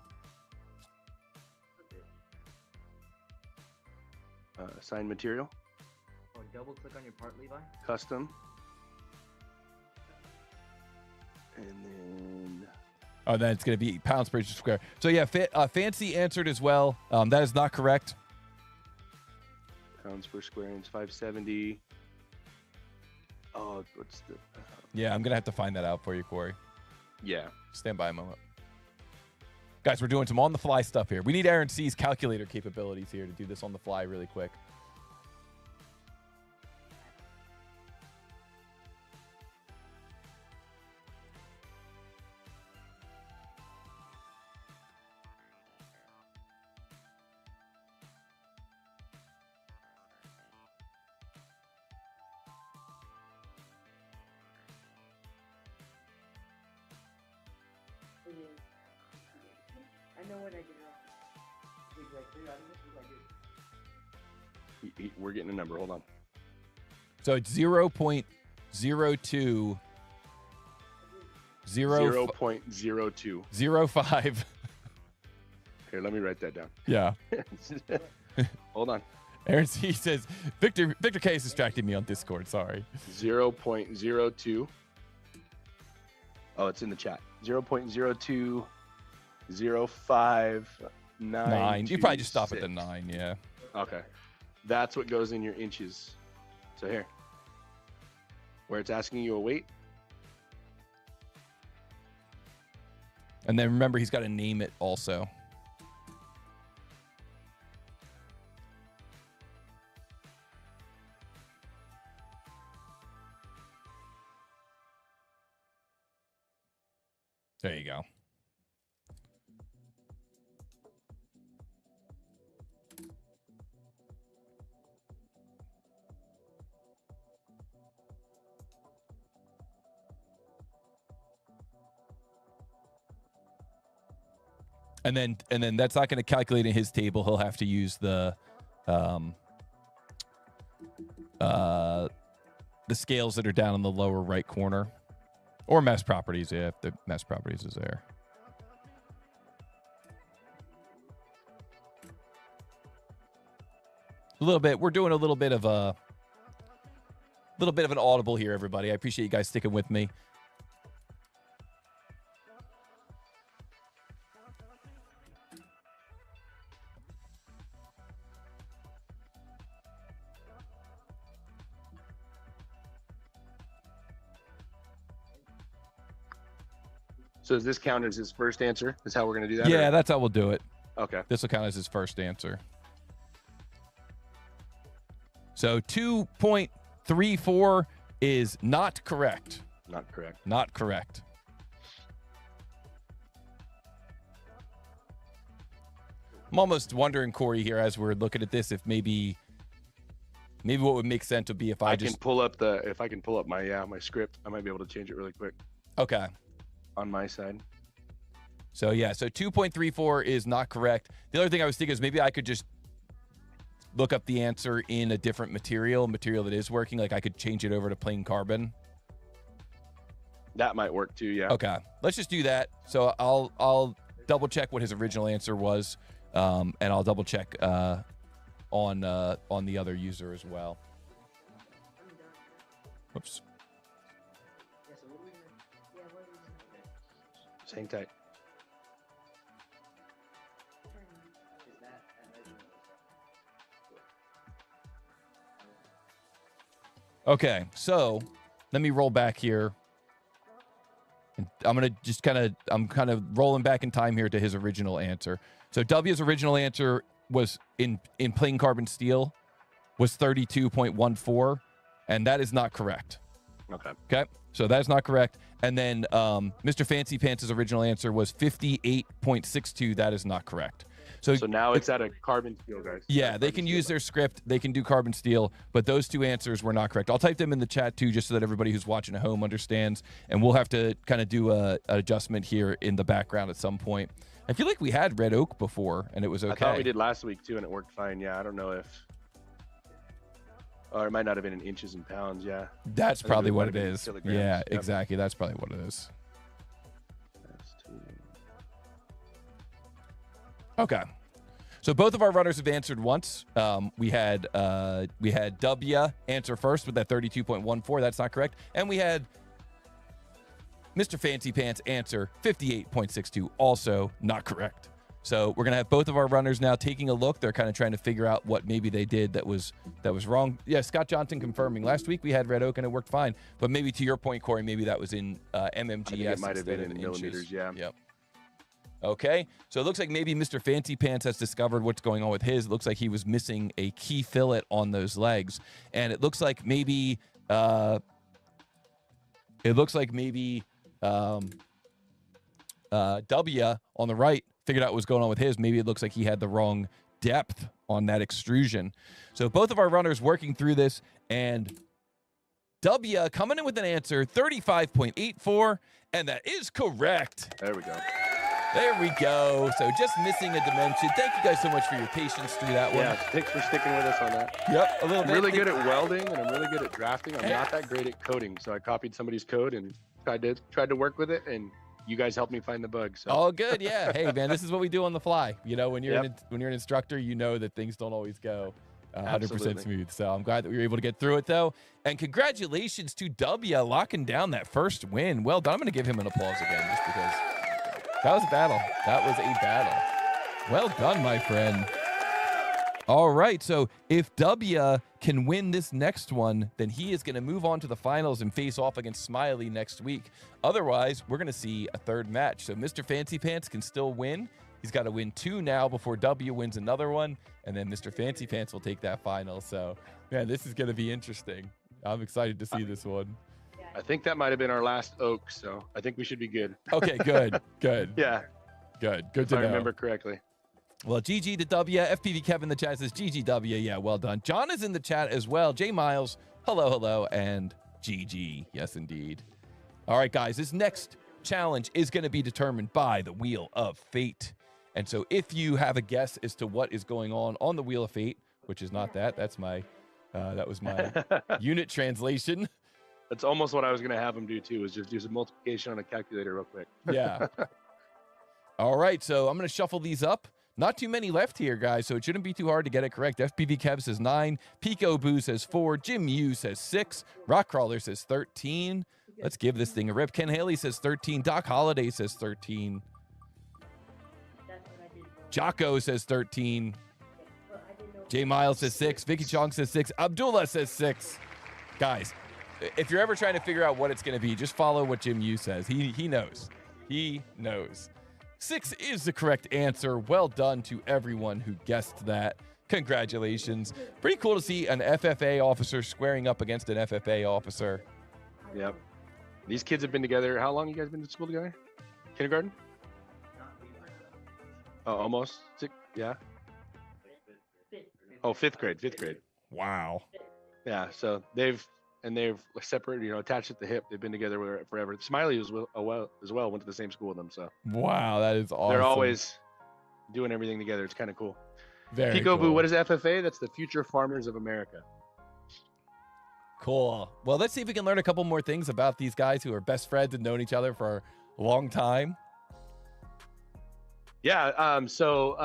assign material. Oh, double click on your part, Levi. Custom. And then. Oh, then it's going to be pounds per inch square. So yeah, Fancy answered as well. That is not correct. Pounds per square inch, 570. Oh, what's the? Yeah, I'm going to have to find that out for you, Corey. Yeah. Stand by a moment. Guys, we're doing some on-the-fly stuff here. We need Aaron C's calculator capabilities here to do this on the fly really quick. I know what I did wrong. We're getting a number. Hold on. So it's 0.02. 0.02. 05. Here, let me write that down. Yeah. Hold on. Aaron C says, Victor K is distracting me on Discord. Sorry. 0.02. Oh, it's in the chat. 0.0205. You probably just stop at the 9, yeah. Okay. That's what goes in your inches. So here. Where it's asking you a weight. And then remember, he's got to name it also. There you go. And then that's not going to calculate in his table. He'll have to use the scales that are down in the lower right corner, or mass properties. Yeah, if the mass properties is there. A little bit. We're doing a little bit of an audible here, everybody. I appreciate you guys sticking with me. So does this count as his first answer? Is how we're going to do that? Yeah, or? that's how we'll do it. Okay. This will count as his first answer. So 2.34 is not correct. Not correct. Not correct. I'm almost wondering, Corey, here as we're looking at this, if maybe what would make sense would be if I can pull up my script, I might be able to change it really quick. Okay. On my side. So yeah, so 2.34 is not correct. The other thing I was thinking is maybe I could just look up the answer in a different material that is working. Like I could change it over to plain carbon. That might work too, yeah. Okay, let's just do that. So I'll double check what his original answer was, and I'll double check on the other user as well. Whoops. Hang tight. Okay, so let me roll back here. I'm gonna just I'm kind of rolling back in time here to his original answer. So W's original answer was in plain carbon steel was 32.14, and that is not correct. Okay, so that's not correct. And then Mr. Fancy Pants' original answer was 58.62. That is not correct. So now it's at a carbon steel, guys. Yeah, they can use their script. They can do carbon steel, but those two answers were not correct. I'll type them in the chat too, just so that everybody who's watching at home understands. And we'll have to kind of do an adjustment here in the background at some point. I feel like we had red oak before, and it was okay. I thought we did last week too, and it worked fine. Yeah, I don't know if... Or it might not have been in inches and pounds, yeah. That's probably what it is. Kilograms. Yeah, Yep. exactly. That's probably what it is. Okay. So both of our runners have answered once. We had W answer first with that 32.14. That's not correct. And we had Mr. Fancy Pants answer 58.62. Also not correct. So we're going to have both of our runners now taking a look. They're kind of trying to figure out what maybe they did that was wrong. Yeah, Scott Johnson confirming. Last week we had red oak and it worked fine. But maybe to your point, Corey, maybe that was in MMGS. I think it might have been in inches. millimeters, yeah. Yep. Okay, so it looks like maybe Mr. Fancy Pants has discovered what's going on with his. It looks like he was missing a key fillet on those legs. And it looks like maybe W on the right figured out what was going on with his. Maybe it looks like he had the wrong depth on that extrusion. So both of our runners working through this, and W coming in with an answer, 35.84, and that is correct. There we go. There we go. So just missing a dimension. Thank you guys so much for your patience through that one. Yeah, thanks for sticking with us on that. Yep, a little bit. I'm really good at welding, and I'm really good at drafting. I'm not that great at coding, so I copied somebody's code and tried to work with it, and you guys helped me find the bug. So. All good, yeah. Hey, man, this is what we do on the fly. You know, when you're when you're an instructor, you know that things don't always go 100% smooth. So I'm glad that we were able to get through it, though. And congratulations to W locking down that first win. Well done. I'm going to give him an applause again, just because that was a battle. That was a battle. Well done, my friend. All right, so if W can win this next one, then he is going to move on to the finals and face off against Smiley next week. Otherwise, we're going to see a third match. So Mr. Fancy Pants can still win. He's got to win 2 now before W wins another one, and then Mr. Fancy Pants will take that final. So, man, this is going to be interesting. I'm excited to see this one. I think that might have been our last oak, so I think we should be good. Okay, good, good. Yeah, Good if to I know. remember correctly. Well, GG to W. FPV Kevin in the chat says GGW. Yeah, well done. John is in the chat as well. J Miles, hello, and GG. Yes, indeed. All right, guys, this next challenge is going to be determined by the Wheel of Fate. And so if you have a guess as to what is going on the Wheel of Fate, which is not that's my, that was my unit translation. That's almost what I was going to have him do too, is just do some multiplication on a calculator real quick. Yeah. All right, so I'm going to shuffle these up. Not too many left here, guys, so it shouldn't be too hard to get it correct. FPV Kev says 9, Pico Boo says 4, Jim Yu says 6, Rockcrawler says 13. Let's give this thing a rip. Ken Haley says 13, Doc Holiday says 13, Jocko says 13, J Miles says 6, Vicky Chong says 6, Abdullah says 6. Guys, if you're ever trying to figure out what it's going to be, just follow what Jim Yu says. He knows. He knows. 6 is the correct answer. Well done to everyone who guessed that. Congratulations. Pretty cool to see an FFA officer squaring up against an FFA officer. Yep. These kids have been together. How long you guys been to school together? Kindergarten? Oh, almost. 6? Yeah. Oh, 5th grade. 5th grade. Wow. Yeah. So they've separated, attached at the hip. They've been together forever. Smiley as well went to the same school with them. So wow, that is awesome. They're always doing everything together. It's kind of cool. Very Peekaboo, cool. what is FFA? That's the Future Farmers of America. Cool. Well, let's see if we can learn a couple more things about these guys who are best friends and known each other for a long time. Yeah. So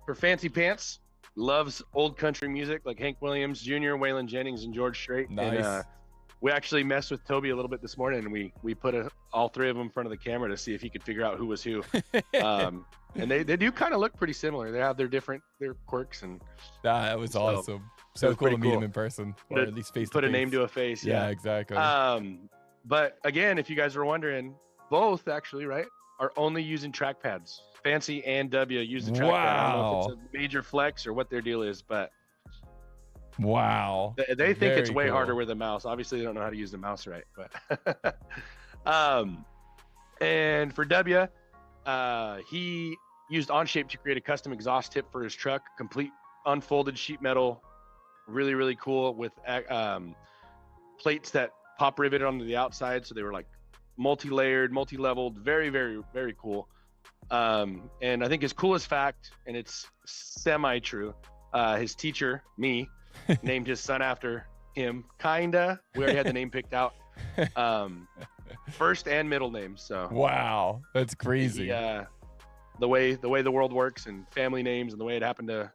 for Fancy Pants, loves old country music like Hank Williams Jr., Waylon Jennings, and George Strait. Nice. And, we actually messed with Toby a little bit this morning, and we put all 3 of them in front of the camera to see if he could figure out who was who. And they do kind of look pretty similar. They have their quirks, and that was awesome. So cool to meet him in person, or at least face to face. Put a name to a face. Yeah, exactly. But again, if you guys were wondering, both actually, right, are only using trackpads. Fancy and W use the trackpad. I don't know if it's a major flex or what their deal is, but wow, they think it's way cool. harder with a mouse. Obviously, they don't know how to use the mouse right. But and for W, he used Onshape to create a custom exhaust tip for his truck, complete unfolded sheet metal, really, really cool, with plates that pop riveted onto the outside, so they were like multi-layered, multi-leveled, very, very, very cool. And I think his coolest fact, and it's semi-true, his teacher, me, named his son after him. Kinda. We already had the name picked out. First and middle name. So wow, that's crazy. Yeah, the way the world works and family names and the way it happened to,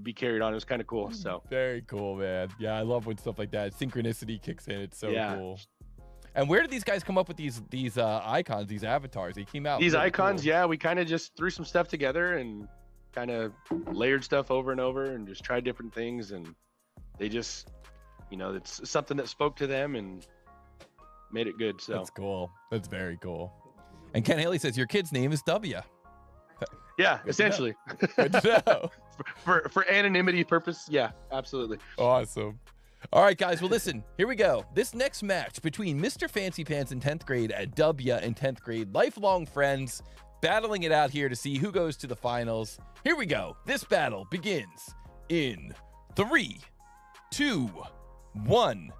be carried on. It was kind of cool. So very cool, man. Yeah, I love when stuff like that synchronicity kicks in. It's so cool. And where did these guys come up with these icons, these avatars? They came out. These really icons, cool. yeah, we kind of just threw some stuff together and kind of layered stuff over and over and just tried different things. And they just, it's something that spoke to them and made it good. So that's cool. That's very cool. And Ken Haley says your kid's name is W. Yeah, essentially. Good to know. for anonymity purpose, yeah, absolutely. Awesome. All right, guys. Well, listen, here we go. This next match between Mr. Fancy Pants in 10th grade at W in 10th grade, lifelong friends, battling it out here to see who goes to the finals. Here we go. This battle begins in 3, 2, 1,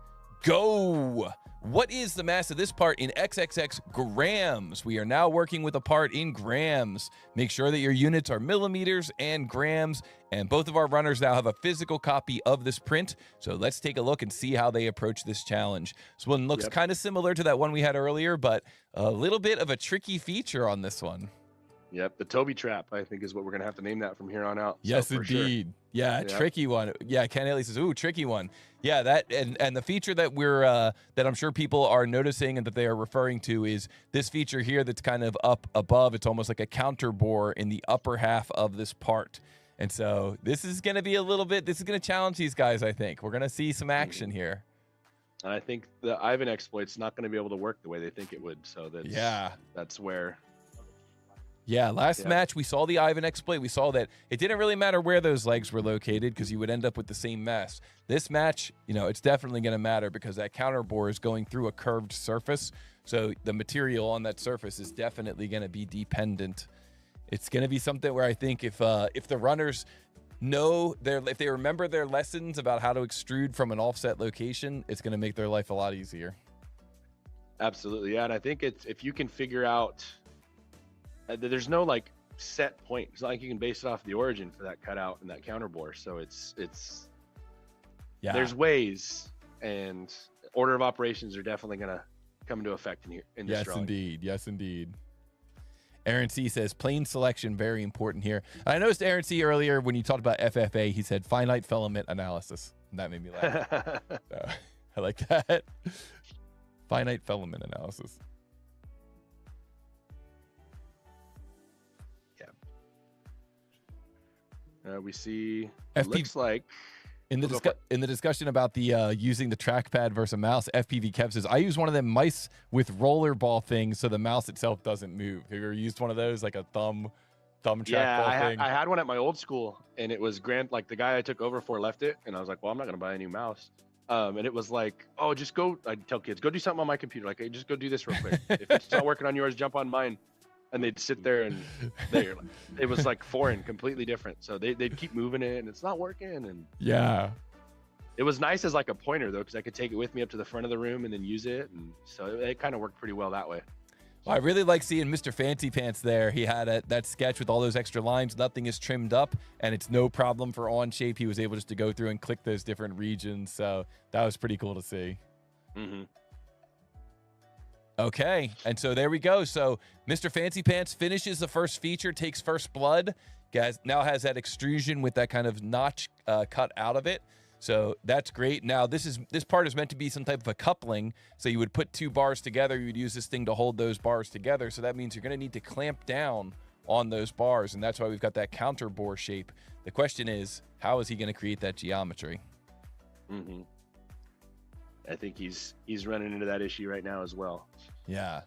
go. What is the mass of this part in XXX grams? We are now working with a part in grams. Make sure that your units are millimeters and grams, and both of our runners now have a physical copy of this print. So let's take a look and see how they approach this challenge. This one looks kind of similar to that one we had earlier, but a little bit of a tricky feature on this one. Yep, the Toby trap, I think, is what we're going to have to name that from here on out. Yes, so indeed. Sure. Yeah, tricky one. Yeah, Ken Haley says, ooh, tricky one. Yeah, that and the feature that we're that I'm sure people are noticing and that they are referring to is this feature here that's kind of up above. It's almost like a counter bore in the upper half of this part. And so this is going to be this is going to challenge these guys, I think. We're going to see some action here. And I think the Ivan exploit's not going to be able to work the way they think it would. So that's where Yeah, last match we saw the Ivan exploit. We saw that it didn't really matter where those legs were located because you would end up with the same mess. This match, it's definitely going to matter because that counter bore is going through a curved surface. So the material on that surface is definitely going to be dependent. It's going to be something where I think if the runners if they remember their lessons about how to extrude from an offset location, it's going to make their life a lot easier. Absolutely, yeah. And I think if you can figure out, there's no like set point. It's not like you can base it off the origin for that cutout and that counter bore. So there's ways, and order of operations are definitely going to come into effect in this drawing. Yes, indeed. Aaron C says plane selection very important here. I noticed Aaron C earlier when you talked about FFA, he said finite filament analysis. And that made me laugh. So, I like that. Finite filament analysis. Yeah. We see. Looks like in the discussion about the using the trackpad versus a mouse, FPV Kev says I use one of them mice with rollerball things so the mouse itself doesn't move. Have you ever used one of those, like a thumb trackball thing? I had one at my old school, and it was like the guy I took over for left it, and I was like, well, I'm not gonna buy a new mouse. And it was like, oh, just go. I'd tell kids, go do something on my computer. Like, hey, just go do this real quick. If it's not working on yours, jump on mine. And they'd sit there and it was like foreign, completely different. So they'd keep moving it and it's not working. And yeah, it was nice as like a pointer though, because I could take it with me up to the front of the room and then use it. And so it kind of worked pretty well that way. Well, I really like seeing Mr. Fancy Pants there. He had that sketch with all those extra lines. Nothing is trimmed up and it's no problem for on shape. He was able just to go through and click those different regions. So that was pretty cool to see. Mm-hmm. Okay, and so there we go. So Mr. Fancy Pants finishes the first feature, takes first blood, now has that extrusion with that kind of notch cut out of it. So that's great. Now this part is meant to be some type of a coupling. So you would put two bars together. You would use this thing to hold those bars together. So that means you're going to need to clamp down on those bars, and that's why we've got that counter bore shape. The question is, how is he going to create that geometry? Mm-hmm. I think he's running into that issue right now as well. Yeah.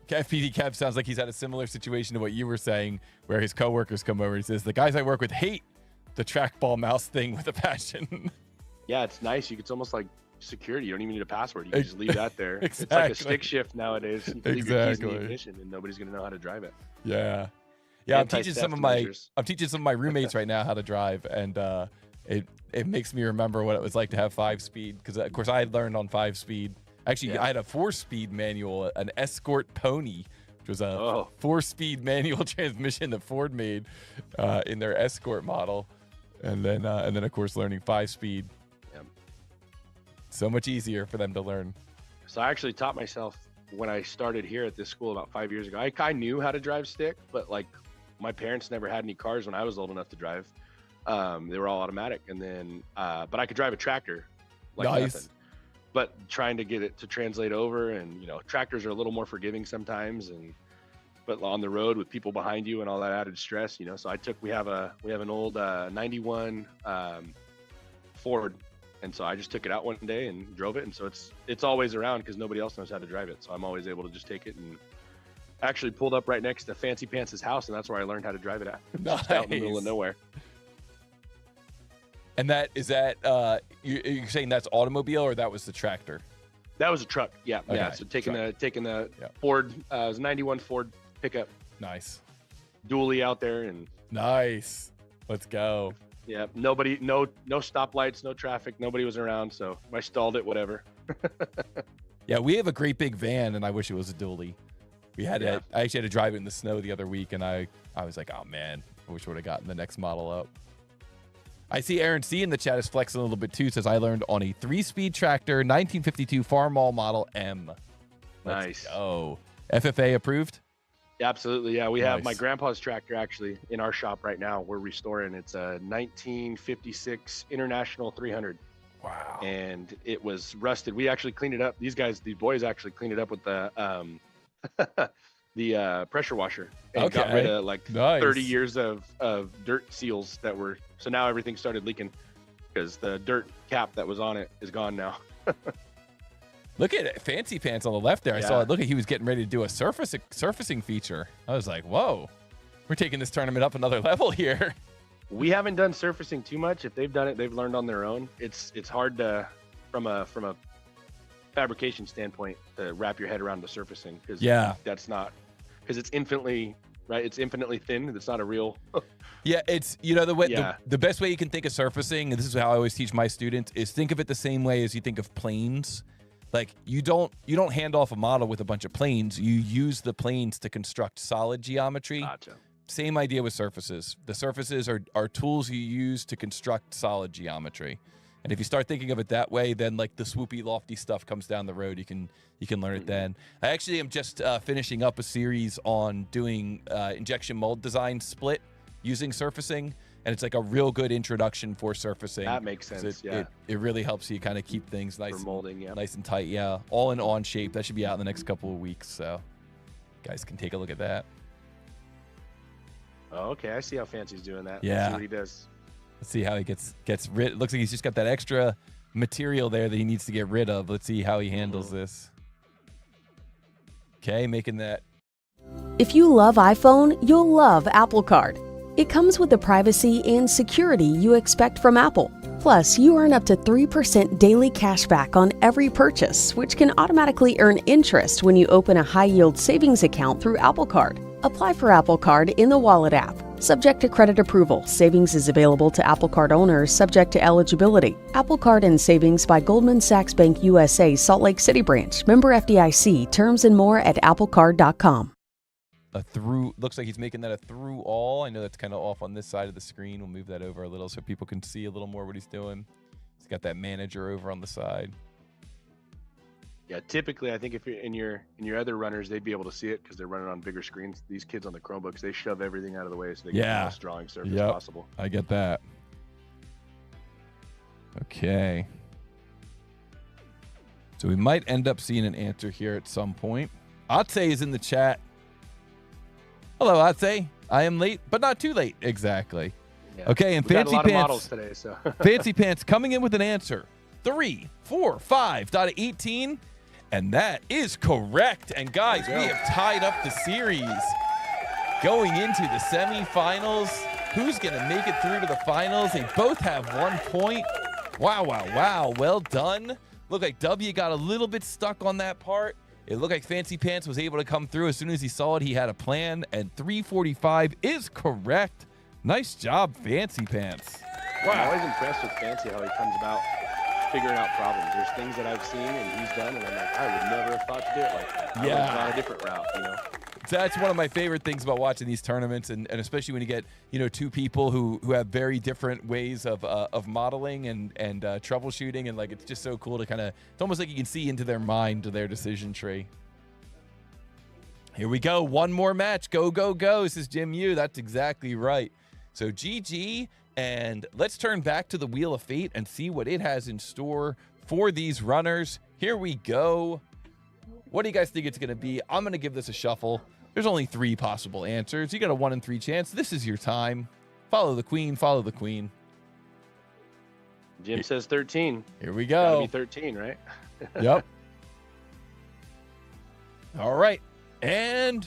FPD Kev sounds like he's had a similar situation to what you were saying, where his coworkers come over and he says, the guys I work with hate the trackball mouse thing with a passion. Yeah, it's nice. It's almost like security. You don't even need a password. You can just leave that there. Exactly. It's like a stick shift nowadays. You can leave your keys in the ignition and nobody's going to know how to drive it. Yeah. Yeah, I'm teaching some of my roommates right now how to drive, and it makes me remember what it was like to have 5-speed, because of course I had learned on 5-speed. Actually, I had a 4-speed manual, an Escort Pony, which was a 4-speed manual transmission that Ford made in their Escort model, and then of course learning 5-speed. Yep. So much easier for them to learn. So I actually taught myself when I started here at this school about 5 years ago. I knew how to drive stick, but like my parents never had any cars when I was old enough to drive. They were all automatic, and then but I could drive a tractor like nothing. But trying to get it to translate over, and tractors are a little more forgiving sometimes, but on the road with people behind you and all that added stress, so we have an old 91 Ford, and so I just took it out one day and drove it, and so it's always around because nobody else knows how to drive it, so I'm always able to just take it. And actually pulled up right next to Fancy Pants' house, and that's where I learned how to drive it at. Just out in the middle of nowhere. And you're saying that's automobile, or that was the tractor? That was a truck. Yeah. Okay. Yeah. So taking the Ford, it was 91 Ford pickup. Nice. Dually out there, and nice. Let's go. Yeah. No stoplights, no traffic. Nobody was around, so I stalled it. Whatever. Yeah, we have a great big van, and I wish it was a dually. I actually had to drive it in the snow the other week, and I was like, oh man, I wish I would have gotten the next model up. I see Aaron C in the chat is flexing a little bit too. Says I learned on a 3-speed tractor, 1952 Farmall Model M. Nice. Oh, FFA approved? Yeah, absolutely. Yeah, we have my grandpa's tractor actually in our shop right now. We're restoring. It's a 1956 International 300. Wow. And it was rusted. We actually cleaned it up. These boys actually cleaned it up with the the pressure washer and got rid of like 30 years of dirt seals that were, so now everything started leaking because the dirt cap that was on it is gone now. Look at it, Fancy Pants on the left there. I saw Yeah. it. Look at he was getting ready to do a surfacing feature. I was like, whoa, we're taking this tournament up another level here. We haven't done surfacing too much. If they've done it, they've learned on their own. It's hard to, from a fabrication standpoint, to wrap your head around the surfacing, because that's not, because it's infinitely right. It's infinitely thin. It's not a real. Yeah, it's, you know, the way the best way you can think of surfacing, and this is how I always teach my students, is think of it the same way as you think of planes. Like you don't hand off a model with a bunch of planes. You use the planes to construct solid geometry. Gotcha. Same idea with surfaces. The surfaces are tools you use to construct solid geometry. And if you start thinking of it that way, then like the swoopy, lofty stuff comes down the road. You can learn it then. I actually am just finishing up a series on doing injection mold design split using surfacing. And it's like a real good introduction for surfacing. That makes sense. It really helps you kind of keep things nice, for molding, nice and tight. Yeah, all in on shape. That should be out in the next couple of weeks. So you guys can take a look at that. Oh, okay. I see how Fancy's doing that. Yeah. Let's see what he does. Let's see how he gets rid. It looks like he's just got that extra material there that he needs to get rid of. Let's see how he handles this. Okay, making that. If you love iPhone, you'll love Apple Card. It comes with the privacy and security you expect from Apple. Plus, you earn up to 3% daily cash back on every purchase, which can automatically earn interest when you open a high-yield savings account through Apple Card. Apply for Apple Card in the Wallet app. Subject to credit approval, savings is available to Apple Card owners subject to eligibility. Apple Card and Savings by Goldman Sachs Bank USA, Salt Lake City branch. Member FDIC. Terms and more at applecard.com. Looks like he's making that a through all. I know that's kind of off on this side of the screen. We'll move that over a little so people can see a little more what he's doing. He's got that manager over on the side. Yeah, typically I think if you're in your other runners, they'd be able to see it because they're running on bigger screens. These kids on the Chromebooks, they shove everything out of the way so they get the most drawing surface possible. I get that. Okay. So we might end up seeing an answer here at some point. Atse is in the chat. Hello, Atse. I am late, but not too late. Exactly. Yeah. Okay, and We've Fancy got a lot Pants. of models today, so. Fancy Pants coming in with an answer. 3, 4, 5 out of 18. And that is correct. And guys, we have tied up the series. Going into the semifinals. Who's going to make it through to the finals? They both have 1 point. Wow, wow, wow. Well done. Looked like W got a little bit stuck on that part. It looked like Fancy Pants was able to come through. As soon as he saw it, he had a plan. And 345 is correct. Nice job, Fancy Pants. Wow. I'm always impressed with Fancy, how he comes about figuring out problems. There's things that I've seen and he's done, and I'm like, I would never have thought to do it like that. I would've gone a different route, you know? So that's one of my favorite things about watching these tournaments, and especially when you get, you know, two people who have very different ways of modeling and troubleshooting, and like it's just so cool to kind of, it's almost like you can see into their mind, their decision tree. Here we go, one more match, go, go, go, says Jim Yu. That's exactly right. So GG, and let's turn back to the Wheel of Fate and see what it has in store for these runners. Here we go. What do you guys think it's going to be? I'm going to give this a shuffle. There's only 3 possible answers. You got a 1 in 3 chance. This is your time. Follow the queen. Follow the queen. Jim says 13. Here we go. Gotta be 13, right? Yep. All right. And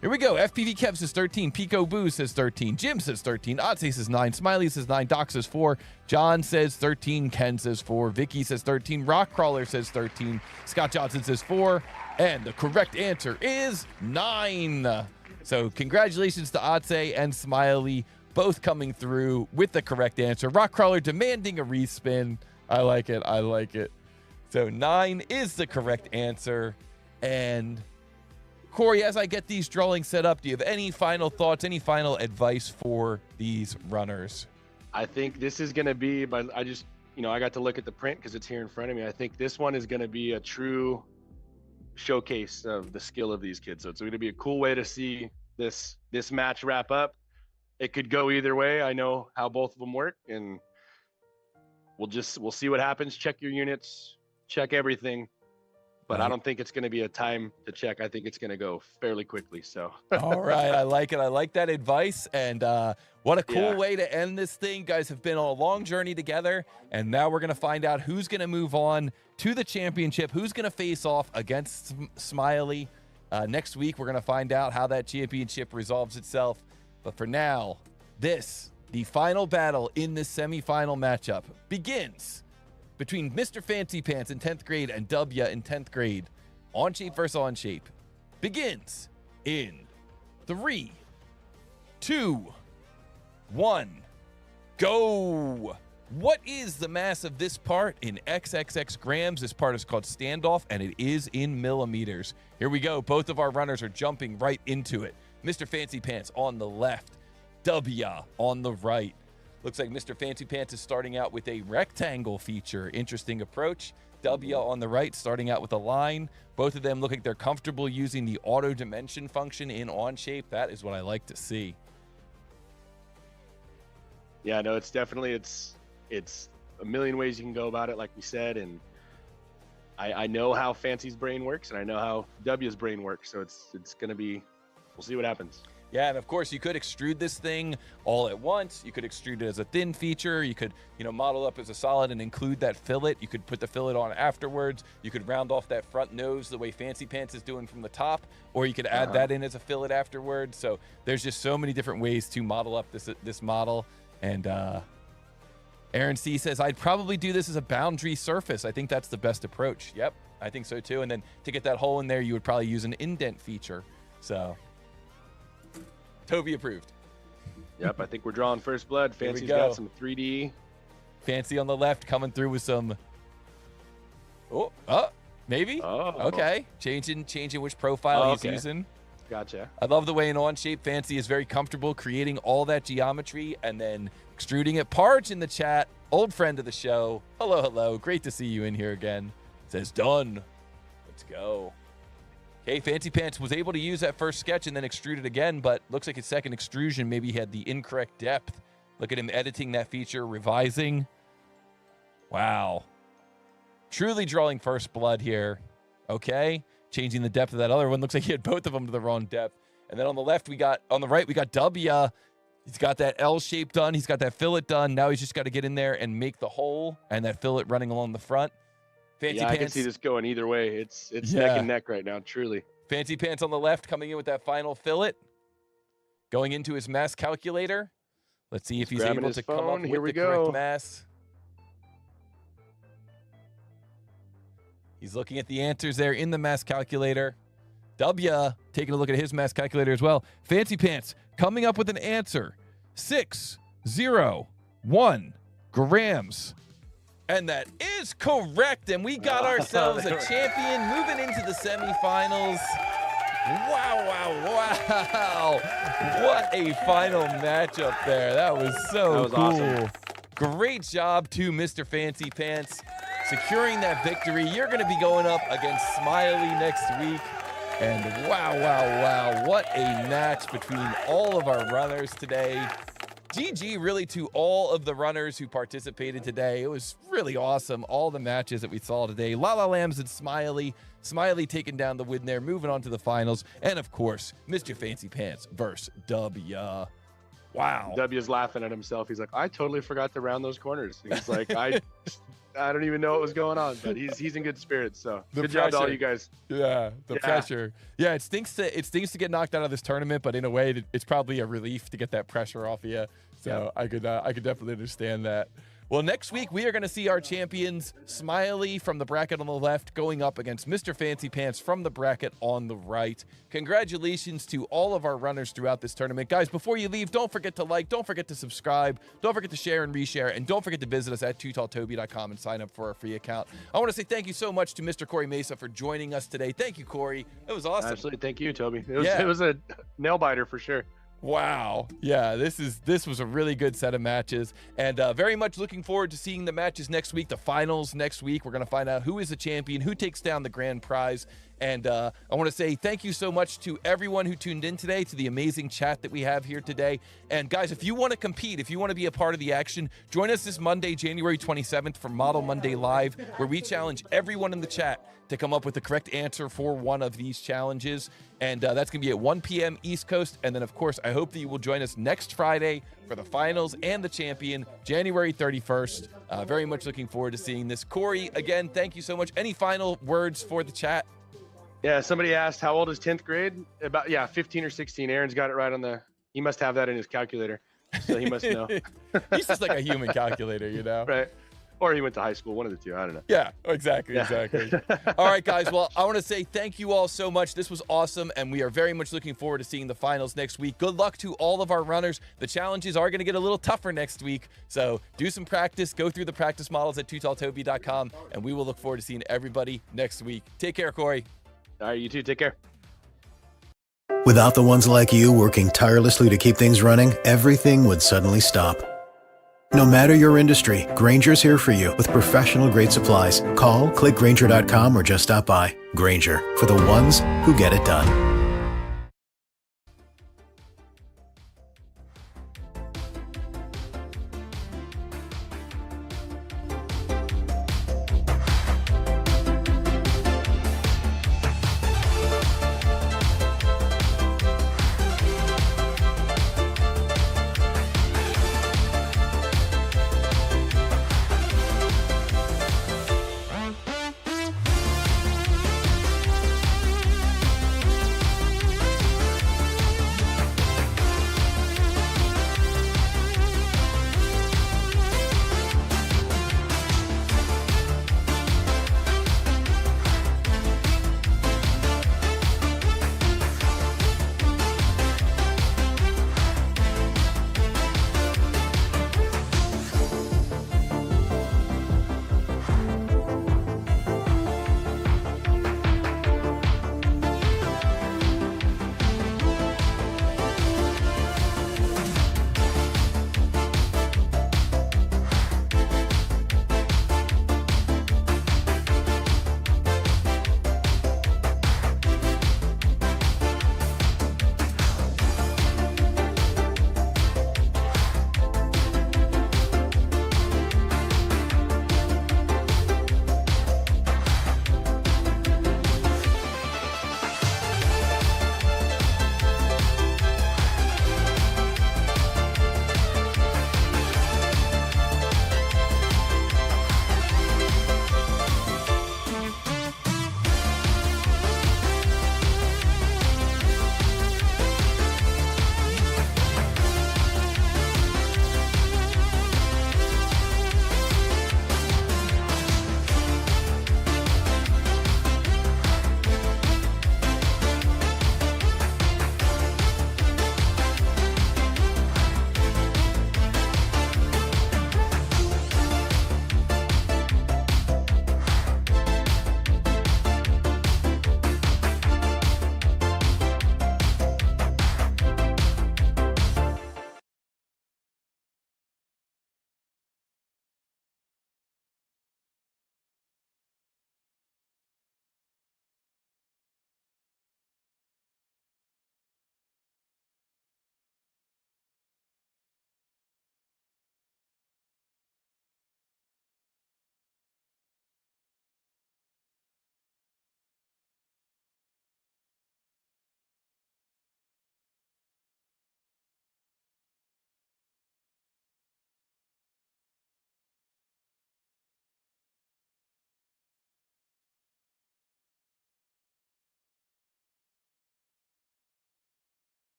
here we go. FPV Kev says 13. Pico Boo says 13. Jim says 13. Otse says 9. Smiley says 9. Doc says 4. John says 13. Ken says 4. Vicky says 13. Rockcrawler says 13. Scott Johnson says 4. And the correct answer is 9. So congratulations to Otse and Smiley, both coming through with the correct answer. Rockcrawler demanding a respin. I like it. I like it. So 9 is the correct answer. And Corey, as I get these drawings set up, do you have any final thoughts, any final advice for these runners? I think this is going to be, but I just, you know, I got to look at the print because it's here in front of me. I think this one is going to be a true showcase of the skill of these kids. So it's going to be a cool way to see this match wrap up. It could go either way. I know how both of them work, and we'll see what happens. Check your units, check everything. but I don't think it's going to be a time to check. I think it's going to go fairly quickly. So. All right, I like it. I like that advice. And what a cool way to end this thing. Guys have been on a long journey together, and now we're going to find out who's going to move on to the championship, who's going to face off against Smiley. Next week, we're going to find out how that championship resolves itself. But for now, the final battle in this semifinal matchup begins between Mr. Fancy Pants in 10th grade and W in 10th grade. On shape versus on shape begins in 3, 2, 1, go. What is the mass of this part in XXX grams? This part is called standoff, and it is in millimeters. Here we go. Both of our runners are jumping right into it. Mr. Fancy Pants on the left, W on the right. Looks like Mr. Fancy Pants is starting out with a rectangle feature. Interesting approach. W on the right starting out with a line. Both of them look like they're comfortable using the auto dimension function in on shape. That is what I like to see. Yeah, no, it's definitely, it's a million ways you can go about it, like we said. And I know how Fancy's brain works, and I know how W's brain works. So it's going to be, we'll see what happens. Yeah, and of course, you could extrude this thing all at once. You could extrude it as a thin feature. You could, model up as a solid and include that fillet. You could put the fillet on afterwards. You could round off that front nose the way Fancy Pants is doing from the top, or you could add that in as a fillet afterwards. So there's just so many different ways to model up this model. And Aaron C says, I'd probably do this as a boundary surface. I think that's the best approach. Yep, I think so too. And then to get that hole in there, you would probably use an indent feature. So Toby approved. Yep, I think we're drawing first blood. Fancy's got some 3D. Fancy on the left coming through with some. Maybe. Okay, changing which profile he's using. Gotcha. I love the way in on shape Fancy is very comfortable creating all that geometry and then extruding it. Parge in the chat, old friend of the show. Hello. Great to see you in here again. Says done. Let's go. Okay, Fancy Pants was able to use that first sketch and then extrude it again, but looks like his second extrusion maybe had the incorrect depth. Look at him editing that feature, revising. Wow. Truly drawing first blood here. Okay, changing the depth of that other one. Looks like he had both of them to the wrong depth. And then on the right, we got W. He's got that L shape done. He's got that fillet done. Now he's just got to get in there and make the hole and that fillet running along the front. Fancy Pants. I can see this going either way. It's neck and neck right now, truly. Fancy Pants on the left coming in with that final fillet. Going into his mass calculator. Let's see if he's able to come up with the correct mass. He's looking at the answers there in the mass calculator. W taking a look at his mass calculator as well. Fancy Pants coming up with an answer. 601 grams. And that is correct. And we got ourselves a champion moving into the semifinals. Wow. What a final matchup there. That was so cool. Awesome. Great job to Mr. Fancy Pants securing that victory. You're going to be going up against Smiley next week. And wow. What a match between all of our runners today. GG really to all of the runners who participated today. It was really awesome. All the matches that we saw today. La Lambs and Smiley. Smiley taking down the win there, moving on to the finals. And of course, Mr. Fancy Pants versus W. Wow. W's laughing at himself. He's like, I totally forgot to round those corners. He's like, I don't even know what was going on, but he's in good spirits. So good job to all you guys. Yeah, the pressure. Yeah, it stinks to get knocked out of this tournament, but in a way, it's probably a relief to get that pressure off of you. So I could definitely understand that. Well, next week we are going to see our champions Smiley from the bracket on the left going up against Mr. Fancy Pants from the bracket on the right. Congratulations to all of our runners throughout this tournament. Guys, before you leave, don't forget to like, don't forget to subscribe, don't forget to share and reshare, and don't forget to visit us at tootalltoby.com and sign up for our free account. I want to say thank you so much to Mr. Corey Mesa for joining us today. Thank you, Corey. It was awesome. Absolutely. Thank you, Toby. It was a nail biter for sure. Wow. Yeah, this was a really good set of matches, and very much looking forward to seeing the matches next week, the finals next week. We're going to find out who is the champion, who takes down the grand prize. And I want to say thank you so much to everyone who tuned in today, to the amazing chat that we have here today. And guys, if you want to compete, if you want to be a part of the action, join us this Monday, January 27th for Model Monday Live, where we challenge everyone in the chat to come up with the correct answer for one of these challenges. And that's going to be at 1 p.m. East Coast. And then, of course, I hope that you will join us next Friday for the finals and the champion, January 31st. Very much looking forward to seeing this. Corey, again, thank you so much. Any final words for the chat? Yeah, somebody asked, how old is 10th grade? About, 15 or 16. Aaron's got it right on he must have that in his calculator. So he must know. He's just like a human calculator, you know? Right. Or he went to high school, one of the two. I don't know. Yeah, exactly. All right, guys. Well, I want to say thank you all so much. This was awesome, and we are very much looking forward to seeing the finals next week. Good luck to all of our runners. The challenges are going to get a little tougher next week, so do some practice. Go through the practice models at tootalltoby.com, and we will look forward to seeing everybody next week. Take care, Corey. All right, you too. Take care. Without the ones like you working tirelessly to keep things running, everything would suddenly stop. No matter your industry, Grainger's here for you with professional-grade supplies. Call, click Grainger.com, or just stop by. Grainger, for the ones who get it done.